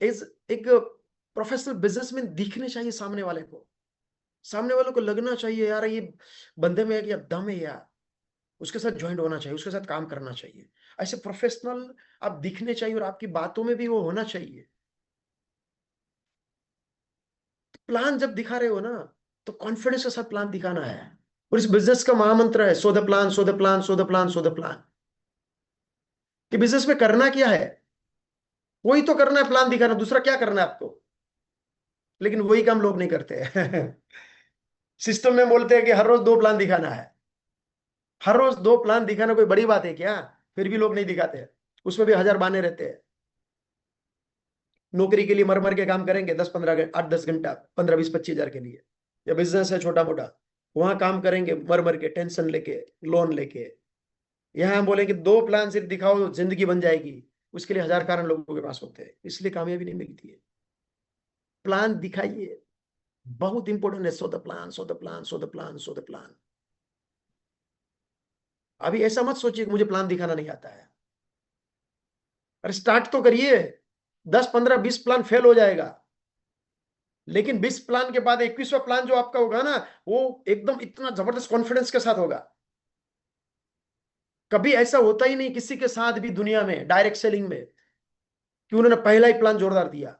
इज एक प्रोफेशनल बिजनेसमैन दिखने चाहिए सामने वाले को। सामने वालों को लगना चाहिए यार ये बंदे में एक या दम है यार, उसके साथ ज्वाइंट होना चाहिए, उसके साथ काम करना चाहिए। ऐसे प्रोफेशनल आप दिखने चाहिए और आपकी बातों में भी वो होना चाहिए। प्लान जब दिखा रहे हो ना, तो कॉन्फिडेंस के साथ प्लान दिखाना है। और इस बिजनेस का महामंत्र है, so the plan, so the plan, so the plan, so the plan. कि बिजनेस में करना क्या है? वही तो करना है, प्लान दिखाना, दूसरा क्या करना है आपको? लेकिन वही काम लोग नहीं करते सिस्टम में बोलते हैं कि हर रोज 2 प्लान दिखाना है। हर रोज 2 प्लान दिखाना कोई बड़ी बात है क्या? फिर भी लोग नहीं दिखाते, उसमें भी हजार बहाने रहते हैं। नौकरी के लिए मर मर के काम करेंगे, 10-15 8-10 घंटा, 15-20-25 हजार के लिए। या बिजनेस है छोटा मोटा, वहां काम करेंगे मर मर के, टेंशन लेके, लोन लेके। यहाँ हम बोले कि 2 प्लान सिर्फ दिखाओ जिंदगी बन जाएगी, उसके लिए हजार कारण लोगों के पास होते हैं, इसलिए कामयाबी नहीं मिलती है। प्लान दिखाइए, बहुत इंपॉर्टेंट है। So the plan, so the plan, so the plan, so the plan. अभी ऐसा मत सोचिए कि मुझे प्लान दिखाना नहीं आता है। अरे स्टार्ट तो करिए। 10-15-20 प्लान फेल हो जाएगा, लेकिन 20 प्लान के बाद 21वां प्लान जो आपका होगा ना, वो एकदम इतना जबरदस्त कॉन्फिडेंस के साथ होगा। कभी ऐसा होता ही नहीं किसी के साथ भी दुनिया में डायरेक्ट सेलिंग में कि उन्होंने पहला ही प्लान जोरदार दिया।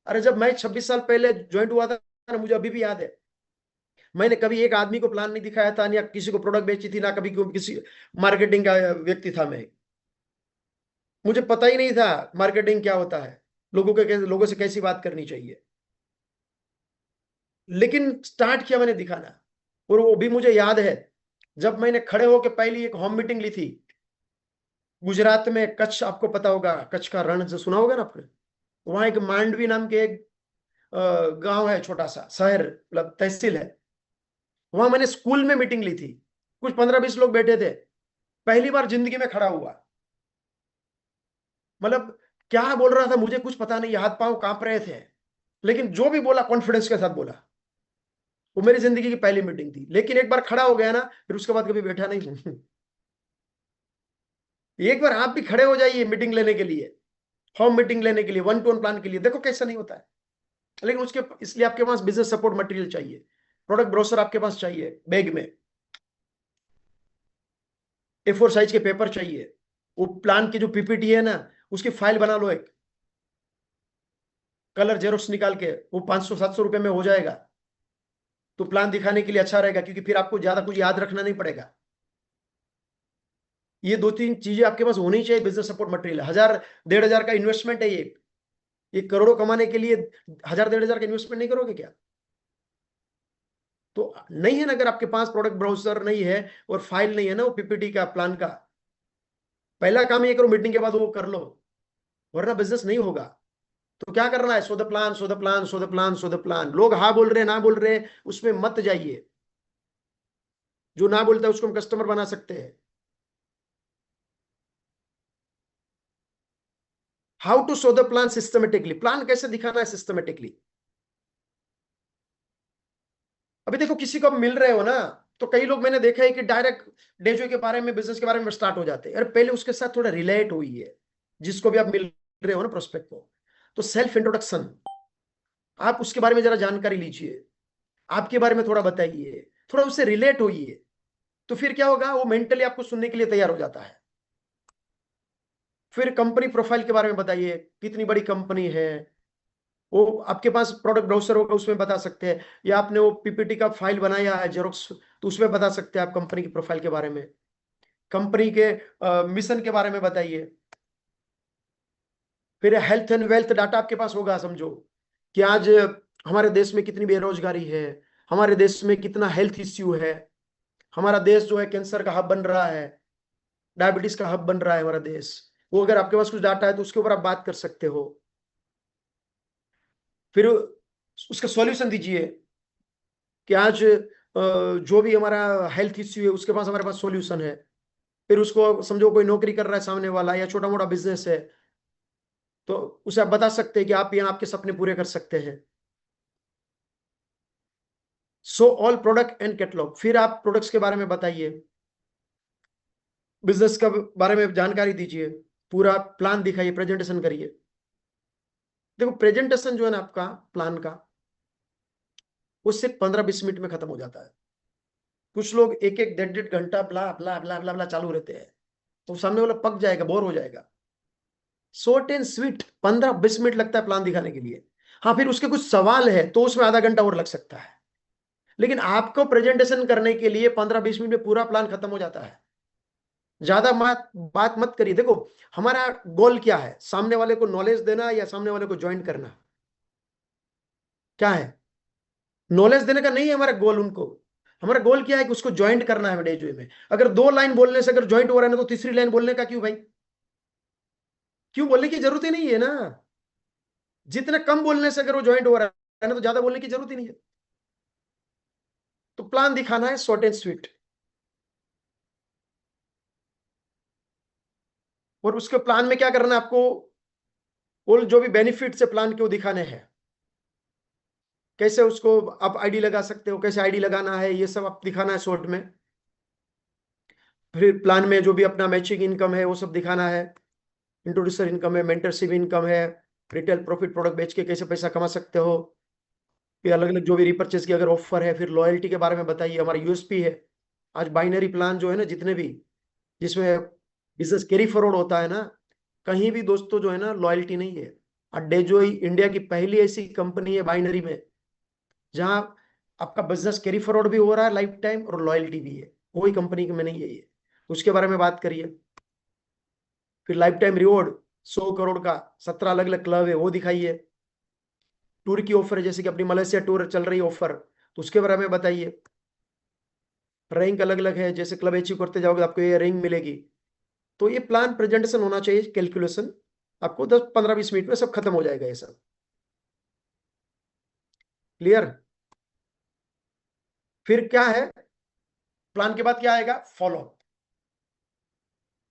अरे जब मैं 26 साल पहले ज्वाइंट हुआ था ना, मुझे अभी भी याद है, मैंने कभी एक आदमी को प्लान नहीं दिखाया था, ना किसी को प्रोडक्ट बेची थी, ना कभी किसी मार्केटिंग का व्यक्ति था मैं। मुझे पता ही नहीं था मार्केटिंग क्या होता है, लोगों से कैसी बात करनी चाहिए। लेकिन स्टार्ट किया मैंने दिखाना। और वो भी मुझे याद है, जब मैंने खड़े होकर पहली एक होम मीटिंग ली थी गुजरात में, कच्छ, आपको पता होगा कच्छ का रण जो सुना होगा ना आपने। वहां एक मांडवी नाम के एक गांव है, छोटा सा शहर, मतलब तहसील है। वहां मैंने स्कूल में मीटिंग ली थी, कुछ 15-20 लोग बैठे थे। पहली बार जिंदगी में खड़ा हुआ। मतलब क्या बोल रहा था मुझे कुछ पता नहीं, हाथ पांव कांप रहे थे, लेकिन जो भी बोला कॉन्फिडेंस के साथ बोला। वो मेरी जिंदगी की पहली मीटिंग थी, लेकिन एक बार खड़ा हो गया ना, फिर उसके बाद कभी बैठा नहीं हूं एक बार आप भी खड़े हो जाइए मीटिंग लेने के लिए, होम मीटिंग लेने के लिए, 1-to-1 प्लान के लिए, देखो कैसा नहीं होता है। लेकिन उसके इसलिए आपके पास बिजनेस सपोर्ट मटेरियल चाहिए, प्रोडक्ट ब्रोशर आपके पास चाहिए बैग में, A4 साइज के पेपर चाहिए, वो प्लान की जो पीपीटी है ना, उसकी फाइल बना लो एक, कलर जेरोक्स निकाल के, वो 500-700 रुपए में हो जाएगा। तो प्लान दिखाने के लिए अच्छा रहेगा, क्योंकि फिर आपको ज्यादा कुछ याद रखना नहीं पड़ेगा। ये 2-3 चीजें आपके पास होनी चाहिए। बिजनेस सपोर्ट मटेरियल 1000-1500 का इन्वेस्टमेंट है ये करोड़ों कमाने के लिए 1000-1500 का इन्वेस्टमेंट नहीं करोगे क्या? तो नहीं है ना, अगर आपके पास प्रोडक्ट ब्राउजर नहीं है और फाइल नहीं है ना वो पीपीटी का प्लान का, पहला काम ये करो मीटिंग के बाद वो कर लो, वरना बिजनेस नहीं होगा। तो क्या करना है? So the plan, so the plan, so the plan, so the plan. लोग हाँ बोल रहे हैं, ना बोल रहे हैं, उसमें मत जाइए। जो ना बोलता है उसको हम कस्टमर बना सकते हैं। How to show the plan systematically. Plan कैसे दिखाना है सिस्टमेटिकली? अभी देखो, किसी को आप मिल रहे हो ना, तो कई लोग मैंने देखा है कि डायरेक्ट डेजो के बारे में, बिजनेस के बारे में स्टार्ट हो जाते हैं। अरे पहले उसके साथ थोड़ा रिलेट हुई है, जिसको भी आप मिल रहे हो ना, प्रोस्पेक्ट को। तो सेल्फ इंट्रोडक्शन, आप उसके बारे में जरा जानकारी लीजिए, आपके बारे में थोड़ा बताइए, थोड़ा उससे रिलेट होइए। तो फिर क्या होगा, वो मेंटली आपको सुनने के लिए तैयार हो जाता है। फिर कंपनी प्रोफाइल के बारे में बताइए, कितनी बड़ी कंपनी है। वो आपके पास प्रोडक्ट ब्राउजर होगा, उसमें बता सकते हैं, या आपने वो पीपीटी का फाइल बनाया है जेरोक्स, तो उसमें बता सकते हैं आप कंपनी की प्रोफाइल के बारे में, कंपनी के मिशन के बारे में बताइए। फिर हेल्थ एंड वेल्थ डाटा आपके पास होगा, समझो कि आज हमारे देश में कितनी बेरोजगारी है, हमारे देश में कितना हेल्थ इश्यू है, हमारा देश जो है कैंसर का हब बन रहा है, डायबिटीज का हब बन रहा है हमारा देश। वो अगर आपके पास कुछ डाटा है तो उसके ऊपर आप बात कर सकते हो। फिर उसका सॉल्यूशन दीजिए कि आज जो भी हमारा हेल्थ इश्यू है उसके पास हमारे पास सॉल्यूशन है। फिर उसको समझो कोई नौकरी कर रहा है सामने वाला या छोटा मोटा बिजनेस है, तो उसे आप बता सकते हैं कि आप यहाँ आपके सपने पूरे कर सकते हैं। So all product and catalogue, फिर आप प्रोडक्ट्स के बारे में बताइए, बिजनेस का बारे में जानकारी दीजिए, पूरा प्लान दिखाइए, प्रेजेंटेशन करिए। देखो प्रेजेंटेशन जो है ना आपका प्लान का, वो सिर्फ 15-20 मिनट में खत्म हो जाता है। कुछ लोग एक एक 1.5-1.5 घंटा ब्ला ब्ला ब्ला ब्ला ब्ला चालू रहते हैं, तो सामने वाला पक जाएगा, बोर हो जाएगा। शॉर्ट एंड स्वीट 15-20 मिनट लगता है प्लान दिखाने के लिए। हाँ, फिर उसके कुछ सवाल है तो उसमें आधा घंटा और लग सकता है, लेकिन आपको प्रेजेंटेशन करने के लिए 15-20 मिनट में पूरा प्लान खत्म हो जाता है। ज्यादा बात मत करिए। देखो हमारा गोल क्या है, सामने वाले को नॉलेज देना या सामने वाले को ज्वाइन करना, क्या है? नॉलेज देने का नहीं है हमारा गोल उनको। हमारा गोल क्या है कि उसको ज्वाइंट करना है डेजवे में। अगर 2 लाइन बोलने से अगर ज्वाइंट हो रहा है ना, तो तीसरी लाइन बोलने का क्यों भाई? क्यों बोलने की जरूरत ही नहीं है ना। जितना कम बोलने से अगर वो ज्वाइंट हो रहा है ना, तो ज्यादा बोलने की जरूरत ही नहीं है। तो प्लान दिखाना है शॉर्ट एंड स्वीट, और उसके प्लान में क्या करना है आपको, वो जो भी बेनिफिट्स है प्लान के वो दिखाने हैं। कैसे उसको आप आईडी लगा सकते हो, कैसे आईडी लगाना है, ये सब आप दिखाना है शॉर्ट में। फिर प्लान में जो भी अपना मैचिंग इनकम है वो सब दिखाना है। इंट्रोड्यूसर इनकम है, मेंटरशिप इनकम है, रिटेल प्रॉफिट प्रोडक्ट बेच के कैसे पैसा कमा सकते हो। फिर अलग अलग जो भी रिपर्चेज की अगर ऑफर है, फिर लॉयल्टी के बारे में बताइए, हमारा यूएसपी है। आज बाइनरी प्लान जो है ना, जितने भी जिसमें बिजनेस कैरी फॉरवर्ड होता है ना, कहीं भी दोस्तों जो है ना लॉयल्टी नहीं है। अड्डे जो इंडिया की पहली ऐसी कंपनी है बाइनरी में, जहां आपका बिजनेस कैरी फॉरवर्ड भी हो रहा है लाइफ टाइम और लॉयल्टी भी है। कोई कंपनी में नहीं है ये। उसके बारे में बात करिए। फिर लाइफ टाइम रिवॉर्ड 100 करोड़ का 17 अलग अलग क्लब है, वो दिखाइए। टूर की ऑफर है, जैसे कि अपनी मलेशिया टूर चल रही ऑफर, तो उसके बारे में बताइए। रैंक अलग अलग है, जैसे क्लब अचीव करते जाओगे आपको ये रैंक मिलेगी। तो ये प्लान प्रेजेंटेशन होना चाहिए, कैलकुलेशन। आपको 10-15-20 मिनट में सब खत्म हो जाएगा ये सब। क्लियर? फिर क्या है, प्लान के बाद क्या आएगा, फॉलो।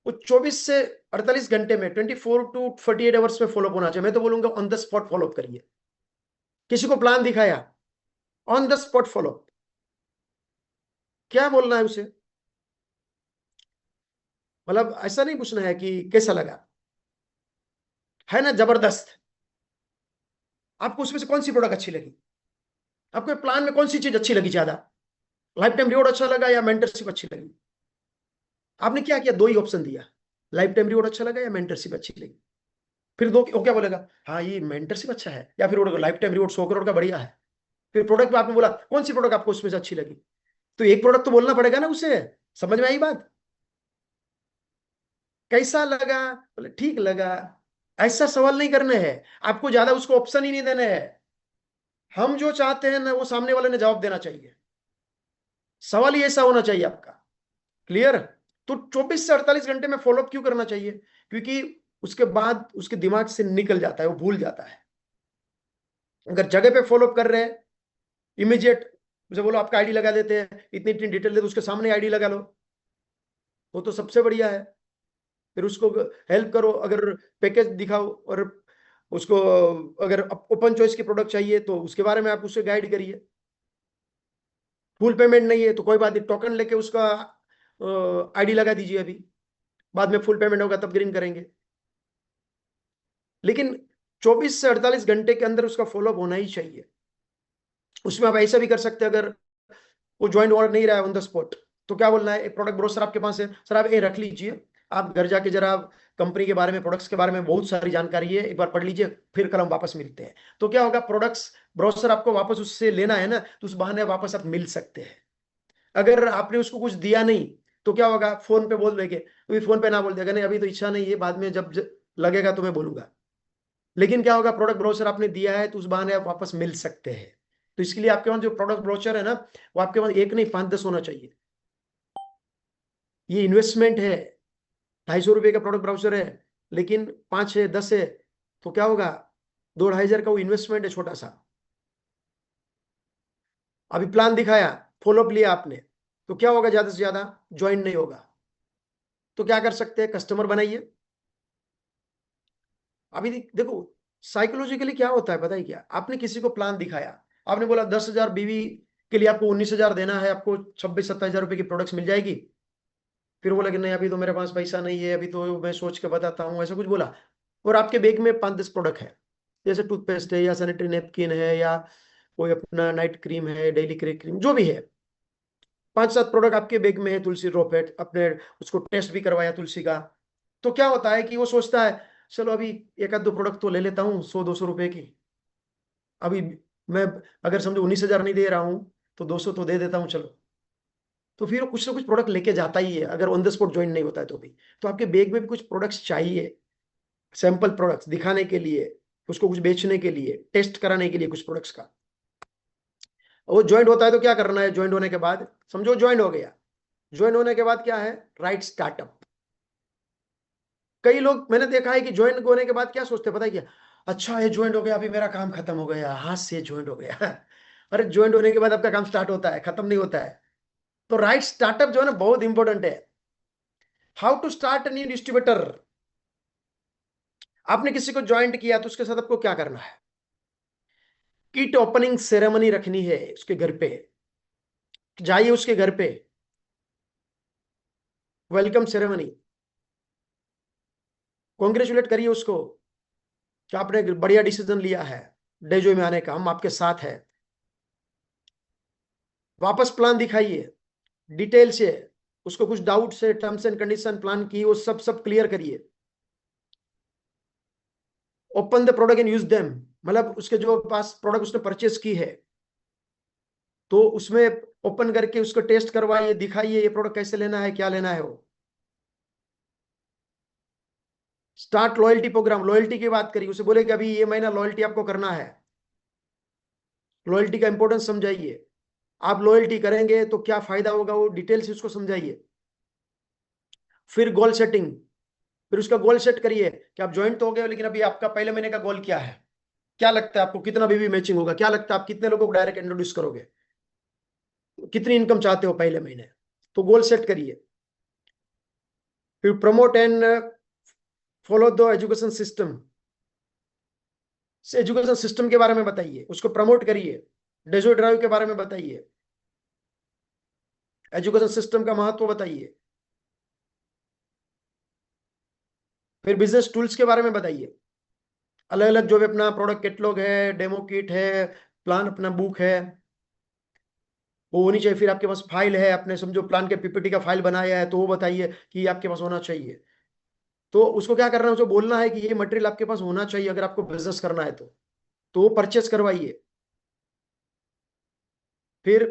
वो 24 से 48 घंटे में, 24 to 48 आवर्स में फॉलोअप होना चाहिए। मैं तो बोलूंगा ऑन द स्पॉट फॉलोअप करिए। किसी को प्लान दिखाया, ऑन द स्पॉट फॉलोअप। क्या बोलना है उसे, मतलब ऐसा नहीं पूछना है कि कैसा लगा, है ना जबरदस्त। आपको उसमें से कौन सी प्रोडक्ट अच्छी लगी, आपको प्लान में कौन सी चीज अच्छी लगी ज्यादा, लाइफ टाइम रिवॉर्ड अच्छा लगा या मेंटरशिप अच्छी लगी? आपने क्या किया, दो ही ऑप्शन दिया, लाइफ टाइम रिवॉर्ड अच्छा लगा या मेंटरशिप अच्छी लगी। फिर दो वो क्या बोलेगा, हाँ ये मेंटरशिप अच्छा है, या फिर लाइफ टाइम रिवॉर्ड 100 करोड़ का बढ़िया है। फिर प्रोडक्ट में आपने बोला कौन सी प्रोडक्ट आपको उसमें से अच्छी लगी, तो एक प्रोडक्ट तो बोलना पड़ेगा ना उसे। समझ में आई बात? कैसा लगा, बोले ठीक लगा। ऐसा सवाल नहीं करने हैं आपको, ज्यादा उसको ऑप्शन ही नहीं देने हैं। हम जो चाहते हैं ना वो सामने वाले ने जवाब देना चाहिए। सवाल ही ऐसा होना चाहिए आपका। क्लियर? तो 24 से 48 घंटे में फॉलोअप क्यों करना चाहिए? क्योंकि उसके बाद उसके दिमाग से निकल जाता है, वो भूल जाता है। अगर जगह पे फॉलोअप कर रहे हैं, इमीडिएट मुझे बोलो आपका आईडी लगा देते हैं, इतनी इतनी डिटेल दे दो, उसके सामने आईडी लगा लो, वो तो सबसे बढ़िया है। फिर उसको हेल्प करो, अगर पैकेज दिखाओ, और उसको अगर ओपन चॉइस के प्रोडक्ट चाहिए तो उसके बारे में आप उससे गाइड करिए। फुल पेमेंट नहीं है तो कोई बात नहीं, टोकन लेके उसका आईडी लगा दीजिए अभी, बाद में फुल पेमेंट होगा तब ग्रीन करेंगे। लेकिन 24 से 48 घंटे के अंदर उसका फॉलोअप होना ही चाहिए। उसमें आप ऐसा भी कर सकते हैं, अगर वो ज्वाइन और नहीं रहा है ऑन द स्पॉट, तो क्या बोलना है, एक प्रोडक्ट ब्रोशर आपके पास है सर, आप ये रख लीजिए, आप घर जाके जरा कंपनी के बारे में, प्रोडक्ट्स के बारे में बहुत सारी जानकारी है, एक बार पढ़ लीजिए, फिर कल हम वापस मिलते हैं। तो क्या होगा, प्रोडक्ट्स ब्रोशर आपको वापस उससे लेना है ना, तो उस बहाने वापस आप मिल सकते हैं। अगर आपने उसको कुछ दिया नहीं, तो क्या होगा, फोन पे बोल देंगे, अभी फोन पे ना बोल देगा, नहीं अभी तो इच्छा नहीं है, बाद में जब लगेगा तो मैं बोलूंगा। लेकिन क्या होगा, प्रोडक्ट ब्रोशर आपने दिया है तो उस बहाने आप वापस मिल सकते हैं। तो इसके लिए आपके पास जो प्रोडक्ट ब्रोशर है ना, वो आपके पास एक नहीं 5-10 होना चाहिए। ये इन्वेस्टमेंट है, 250 रुपये का प्रोडक्ट ब्राउजर है, लेकिन 5 है 10 है, तो क्या होगा, 2-2.5 हजार का वो इन्वेस्टमेंट है छोटा सा। अभी प्लान दिखाया, फॉलोअप लिया आपने, तो क्या होगा, ज्यादा से ज्यादा ज्वाइन नहीं होगा। तो क्या कर सकते हैं, कस्टमर बनाइए। अभी देखो साइकोलॉजिकली क्या होता है पता है क्या, आपने किसी को प्लान दिखाया, आपने बोला 10,000 बीवी के लिए आपको 19,000 देना है, आपको 26-27,000 रुपए की प्रोडक्ट्स मिल जाएगी। फिर बोला कि नहीं अभी तो मेरे पास पैसा नहीं है, अभी तो मैं सोच के बताता हूँ, ऐसा कुछ बोला। और आपके बैग में 5-10 प्रोडक्ट है, जैसे टूथपेस्ट है या सैनिटरी नैपकिन है या कोई अपना नाइट क्रीम है, डेली क्रीम, जो भी है, 5-7 प्रोडक्ट आपके बैग में है, तुलसी ड्रॉप है, अपने उसको टेस्ट भी करवाया तुलसी का। तो क्या होता है कि वो सोचता है चलो अभी एक आध दो प्रोडक्ट तो ले लेता हूँ 100-200 रुपए की, अभी मैं अगर समझो 19,000 नहीं दे रहा हूँ तो 200 तो दे देता हूँ चलो। तो फिर वो कुछ ना कुछ प्रोडक्ट लेके जाता ही है, अगर ऑन द स्पॉट ज्वाइन नहीं होता है तो भी। तो आपके बैग में भी कुछ प्रोडक्ट्स चाहिए, सैंपल प्रोडक्ट्स दिखाने के लिए, उसको कुछ बेचने के लिए, टेस्ट कराने के लिए कुछ प्रोडक्ट्स का। वो ज्वाइन होता है तो क्या करना है, ज्वाइन होने के बाद समझो ज्वाइन हो गया, ज्वाइन होने के बाद क्या है, राइट स्टार्टअप। कई लोग मैंने देखा है कि ज्वाइन होने के बाद क्या सोचते हैं पता है क्या, अच्छा ये ज्वाइन हो गया अभी मेरा काम खत्म हो गया, हाथ से ज्वाइन हो गया। अरे ज्वाइन होने के बाद आपका काम स्टार्ट होता है, खत्म नहीं होता है। तो राइट स्टार्टअप जो है ना बहुत इंपॉर्टेंट है। How to start new distributor. आपने किसी को ज्वाइंट किया तो उसके साथ आपको क्या करना है, किट ओपनिंग सेरेमनी रखनी है उसके घर पे, जाइए उसके घर पे, वेलकम सेरेमनी, कॉन्ग्रेचुलेट करिए उसको कि आपने बढ़िया डिसीजन लिया है डेजो में आने का, हम आपके साथ है। वापस प्लान दिखाइए डिटेल से, उसको कुछ डाउट से टर्म्स एंड कंडीशन प्लान की वो सब सब क्लियर करिए। Open the product and use them, मतलब उसके जो पास प्रोडक्ट उसने परचेस की है तो उसमें ओपन करके उसको टेस्ट करवाइए, दिखाइए ये प्रोडक्ट कैसे लेना है, क्या लेना है वो। स्टार्ट लॉयल्टी प्रोग्राम, लॉयल्टी की बात करिए, उसे बोले कि अभी ये महीना लॉयल्टी आपको करना है, लॉयल्टी का इंपॉर्टेंस समझाइए। आप लॉयल्टी करेंगे तो क्या फायदा होगा वो डिटेल से उसको समझाइए। फिर गोल सेटिंग, फिर उसका गोल सेट करिए कि आप ज्वाइन तो हो गए लेकिन अभी आपका पहले महीने का गोल क्या है, क्या लगता है आपको कितना बीवी मैचिंग होगा, क्या लगता है आप कितने लोगों को डायरेक्ट इंट्रोड्यूस करोगे, कितनी इनकम चाहते हो पहले महीने, तो गोल सेट करिए। फिर promote and follow the education system, education system के बारे में बताइए, उसको प्रमोट करिए, डेजो ड्राइव के बारे में बताइए, एजुकेशन सिस्टम का महत्व बताइए। फिर बिजनेस टूल्स के बारे में बताइए, अलग अलग जो भी अपना प्रोडक्ट कैटलॉग है, डेमो किट है, प्लान अपना बुक है, वो होनी चाहिए। फिर आपके पास फाइल है, अपने समझो प्लान के पीपीटी का फाइल बनाया है तो वो बताइए कि ये आपके पास होना चाहिए। तो उसको क्या करना है, उसको बोलना है कि ये मटेरियल आपके पास होना चाहिए अगर आपको बिजनेस करना है तो वो परचेस करवाइए। फिर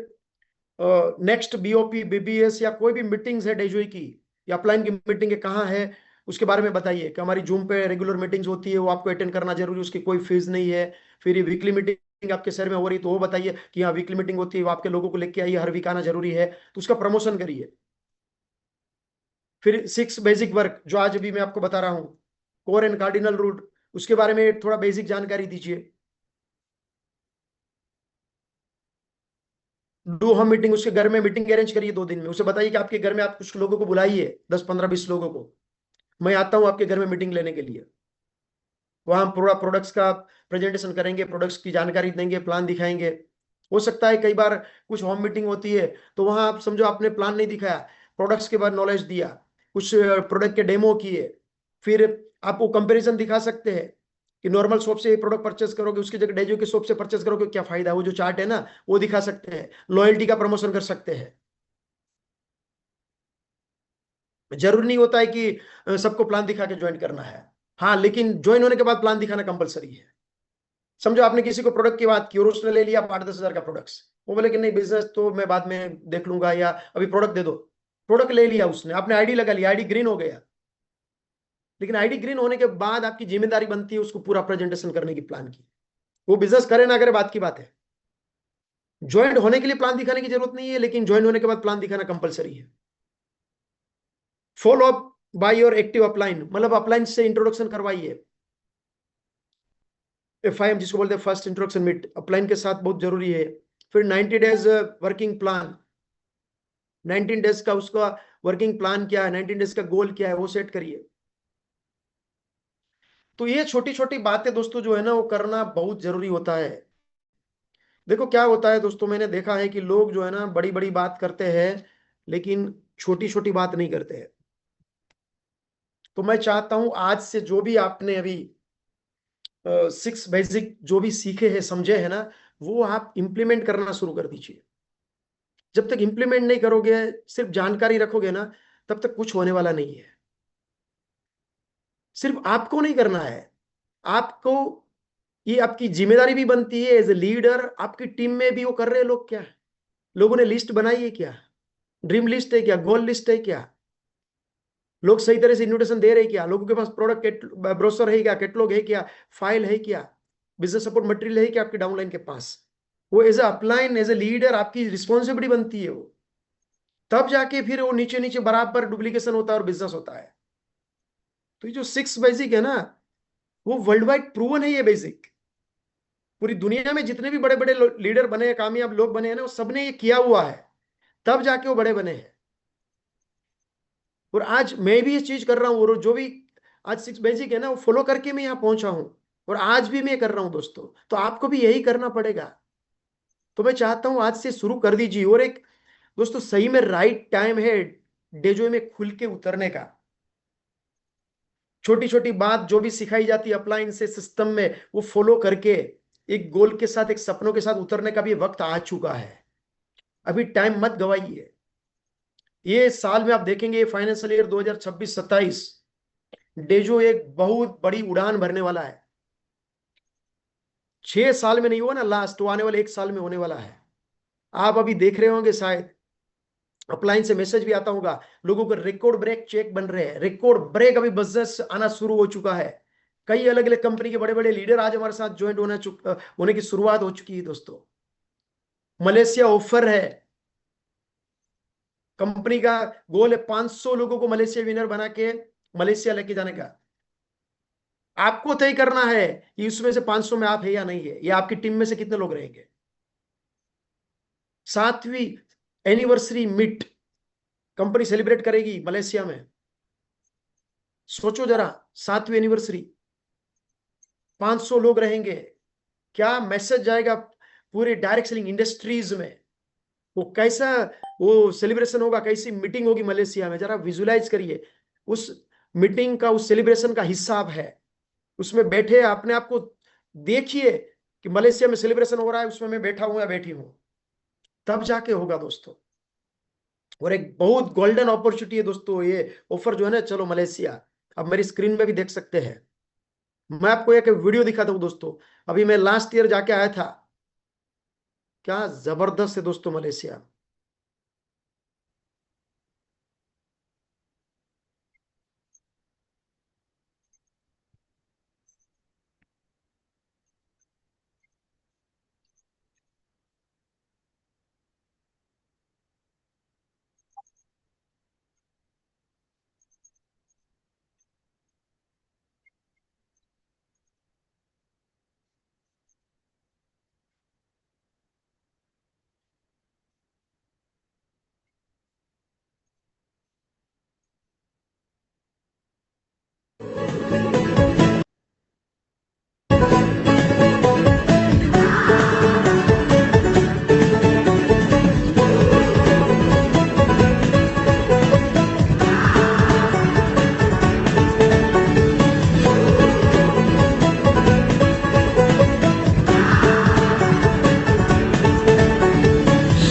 नेक्स्ट बीओपी बीबीएस या कोई भी मीटिंग्स है डेजोई की या अपलाइन की मीटिंग है कहाँ है, उसके बारे में बताइए कि हमारी जूम पे रेगुलर मीटिंग्स होती है, वो आपको अटेंड करना जरूरी है, उसकी कोई फीस नहीं है। फिर ये वीकली मीटिंग आपके शहर में हो रही तो वो बताइए कि यहाँ वीकली मीटिंग होती है, वो आपके लोगों को लेके आइए, हर वीक आना जरूरी है, तो उसका प्रमोशन करिए। फिर 6 बेसिक वर्क जो आज अभी मैं आपको बता रहा हूँ, कोर एंड कार्डिनल रूट, उसके बारे में थोड़ा बेसिक जानकारी दीजिए। डू हम मीटिंग, उसके घर में मीटिंग अरेंज करिए 2 दिन में, उसे बताइए कि आपके घर में आप कुछ लोगों को बुलाइए, 10-15-20 लोगों को, मैं आता हूं आपके घर में मीटिंग लेने के लिए। वहां हम पूरा प्रोडक्ट्स का प्रेजेंटेशन करेंगे, प्रोडक्ट्स की जानकारी देंगे, प्लान दिखाएंगे। हो सकता है कई बार कुछ होम मीटिंग होती है तो वहां आप समझो आपने प्लान नहीं दिखाया, प्रोडक्ट्स के बाद नॉलेज दिया, कुछ प्रोडक्ट के डेमो किए, फिर आप वो कंपेरिजन दिखा सकते हैं कि नॉर्मल शॉप से प्रोडक्ट परचेस करोगे उसकी जगह डेजो के शॉप से परचेस करोगे क्या फायदा है, वो जो चार्ट है ना वो दिखा सकते हैं, लॉयल्टी का प्रमोशन कर सकते हैं। जरूरी नहीं होता है कि सबको प्लान दिखा के ज्वाइन करना है, हाँ लेकिन ज्वाइन होने के बाद प्लान दिखाना कंपलसरी है। समझो आपने किसी को प्रोडक्ट की बात की और उसने ले लिया 8-10 हजार का प्रोडक्ट्स, वो बोले कि नहीं बिजनेस तो मैं बाद में देख लूंगा या अभी प्रोडक्ट दे दो। प्रोडक्ट ले लिया उसने, आपने आईडी लगा लिया, आईडी ग्रीन हो गया, लेकिन आईडी ग्रीन होने के बाद आपकी जिम्मेदारी बनती है उसको पूरा प्रेजेंटेशन करने की प्लान की। वो बिजनेस करे ना करे बात की बात है, ज्वाइन होने के लिए प्लान दिखाने की जरूरत नहीं है लेकिन ज्वाइन होने के बाद प्लान दिखाना कंपलसरी है। Follow up by your active upline, मतलब अपलाइन से इंट्रोडक्शन करवाइए, FIM जिसको बोलते हैं फर्स्ट इंट्रोडक्शन मीट, अपलाइन के साथ बहुत जरूरी है। फिर 90 डेज वर्किंग प्लान, 19 डेज का उसका वर्किंग प्लान क्या है, 19 डेज का गोल क्या है, वो सेट करिए। तो ये छोटी छोटी बातें दोस्तों जो है ना, वो करना बहुत जरूरी होता है। देखो क्या होता है दोस्तों, मैंने देखा है कि लोग जो है ना बड़ी बड़ी बात करते हैं, लेकिन छोटी छोटी बात नहीं करते हैं। तो मैं चाहता हूं आज से जो भी आपने अभी 6 बेसिक जो भी सीखे हैं, समझे हैं ना, वो आप इंप्लीमेंट करना शुरू कर दीजिए। जब तक इंप्लीमेंट नहीं करोगे, सिर्फ जानकारी रखोगे ना, तब तक कुछ होने वाला नहीं है। सिर्फ आपको नहीं करना है, आपको ये आपकी जिम्मेदारी भी बनती है एज ए लीडर। आपकी टीम में भी वो कर रहे हैं लोग क्या? लोगों ने लिस्ट बनाई है क्या? ड्रीम लिस्ट है क्या? गोल लिस्ट है क्या? लोग सही तरह से इन्विटेशन दे रहे हैं क्या? लोगों के पास प्रोडक्ट ब्रोशर है क्या? कैटलॉग है क्या? फाइल है क्या? बिजनेस सपोर्ट मटेरियल है क्या आपके डाउनलाइन के पास? वो as a upline, as a leader आपकी रिस्पॉन्सिबिलिटी बनती है वो। तब जाके फिर वो नीचे नीचे बराबर डुप्लीकेशन होता है और बिजनेस होता है। तो ये जो 6 बेसिक है ना, वो वर्ल्ड वाइड प्रूवन है ये बेसिक। पूरी दुनिया में जितने भी बड़े बड़े लीडर बने हैं, कामयाब लोग बने हैं ना, वो सबने ये किया हुआ है, तब जाके वो बड़े बने हैं। और आज मैं भी ये चीज कर रहा हूँ, और जो भी आज 6 बेसिक है ना, वो फॉलो करके मैं यहाँ पहुंचा हूँ। और आज भी मैं कर रहा हूँ दोस्तों, तो आपको भी यही करना पड़ेगा। तो मैं चाहता हूँ आज से शुरू कर दीजिए। और एक दोस्तों, सही में राइट टाइम है डेजो में खुल के उतरने का। छोटी छोटी बात जो भी सिखाई जाती है अपलाइन से सिस्टम में, वो फॉलो करके एक गोल के साथ, एक सपनों के साथ उतरने का भी वक्त आ चुका है। अभी टाइम मत गवाइए। ये साल में आप देखेंगे, फाइनेंशियल ईयर 2026-27, डेजो एक बहुत बड़ी उड़ान भरने वाला है। 6 साल में नहीं हुआ ना लास्ट, वो आने वाले 1 साल में होने वाला है। आप अभी देख रहे होंगे शायद, अपलाइन से मैसेज भी आता होगा, लोगों को रिकॉर्ड ब्रेक चेक बन रहे हैं। रिकॉर्ड ब्रेक अभी बिजनेस आना शुरू हो चुका है। कई अलग अलग कंपनी के बड़े बड़े लीडर आज हमारे साथ ज्वाइंट होने की शुरुआत हो चुकी है दोस्तों। मलेशिया ऑफर है। कंपनी का गोल है 500 लोगों को मलेशिया विनर बना के मलेशिया लेके जाने का। आपको तय करना है कि उसमें से 500 में आप है या नहीं है, या आपकी टीम में से कितने लोग रहेंगे। 7वीं एनिवर्सरी मीट कंपनी सेलिब्रेट करेगी मलेशिया में। सोचो जरा, 7वीं एनिवर्सरी, 500 लोग रहेंगे। क्या मैसेज जाएगा पूरे डायरेक्ट सेलिंग इंडस्ट्रीज में। वो कैसा वो सेलिब्रेशन होगा, कैसी मीटिंग होगी मलेशिया में, जरा विजुलाइज करिए। उस मीटिंग का, उस सेलिब्रेशन का हिसाब है। उसमें बैठे अपने आप को देखिए कि मलेशिया में सेलिब्रेशन हो रहा है, उसमें मैं बैठा हूं या बैठी हूं। तब जाके होगा दोस्तों। और एक बहुत गोल्डन अपॉर्चुनिटी है दोस्तों ये ऑफर जो है ना, चलो मलेशिया। अब मेरी स्क्रीन में भी देख सकते हैं। मैं आपको एक वीडियो दिखाता हूं दोस्तों। अभी मैं लास्ट ईयर जाके आया था। क्या जबरदस्त है दोस्तों मलेशिया।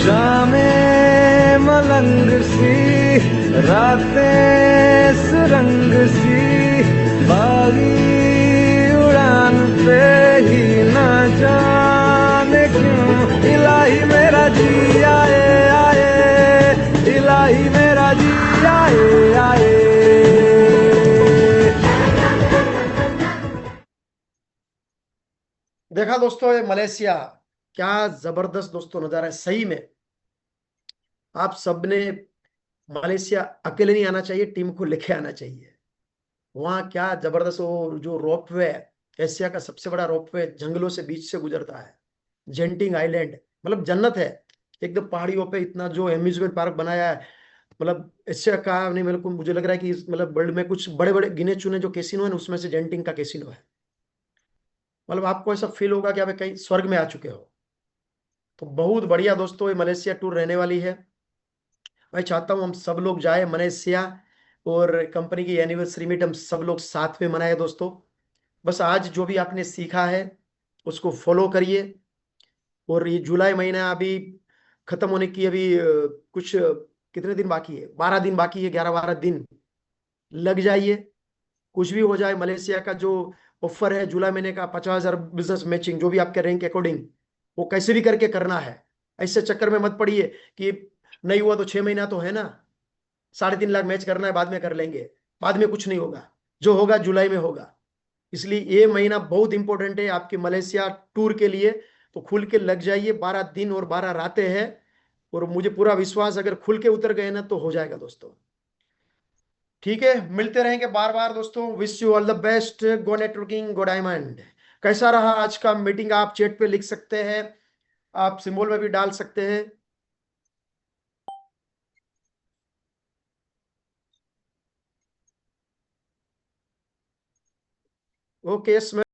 शामें मलंग सी, रातें सुरंग सी, बागी उड़ान पे ही ना जाने क्यों इलाही मेरा जी आए आए, इलाही मेरा जी आए आए। देखा दोस्तों ये मलेशिया, क्या जबरदस्त दोस्तों नजारा है सही में। आप सबने मलेशिया अकेले नहीं आना चाहिए, टीम को लेके आना चाहिए। वहां क्या जबरदस्त, वो जो रोपवे, एशिया का सबसे बड़ा रोपवे जंगलों से बीच से गुजरता है। जेंटिंग आइलैंड मतलब जन्नत है एकदम, पहाड़ियों पे इतना जो एम्यूजमेंट पार्क बनाया है। मतलब इससे कहा नहीं, मेरे को मुझे लग रहा है कि मतलब वर्ल्ड में कुछ बड़े बड़े गिने चुने जो कैसीनो है ना, उसमें से जेंटिंग का कैसीनो है। मतलब आपको ऐसा फील होगा कि आप कहीं स्वर्ग में आ चुके हो। तो बहुत बढ़िया दोस्तों, ये मलेशिया टूर रहने वाली है। मैं चाहता हूँ हम सब लोग जाए मलेशिया, और कंपनी की एनिवर्सरी मीट हम सब लोग साथ में मनाए दोस्तों। बस आज जो भी आपने सीखा है उसको फॉलो करिए। और ये जुलाई महीना अभी खत्म होने की अभी कुछ कितने दिन बाकी है, 12 दिन बाकी है, 11-12 दिन लग जाइए। कुछ भी हो जाए, मलेशिया का जो ऑफर है जुलाई महीने का 50,000 बिजनेस मैचिंग, जो भी आपके रैंक अकॉर्डिंग, वो कैसे भी करके करना है। ऐसे चक्कर में मत पड़िए कि नहीं हुआ तो 6 महीना तो है ना, 3.5 लाख मैच करना है, बाद में कर लेंगे। बाद में कुछ नहीं होगा, जो होगा जुलाई में होगा। इसलिए ये महीना बहुत इंपॉर्टेंट है आपके मलेशिया टूर के लिए। तो खुल के लग जाइए, 12 दिन और 12 रातें हैं। और मुझे पूरा विश्वास, अगर खुल के उतर गए ना तो हो जाएगा दोस्तों। ठीक है, मिलते रहेंगे बार बार दोस्तों। Wish you all the best, go networking, go diamond. कैसा रहा आज का मीटिंग, आप चैट पे लिख सकते हैं, आप सिंबल में भी डाल सकते हैं। ओके।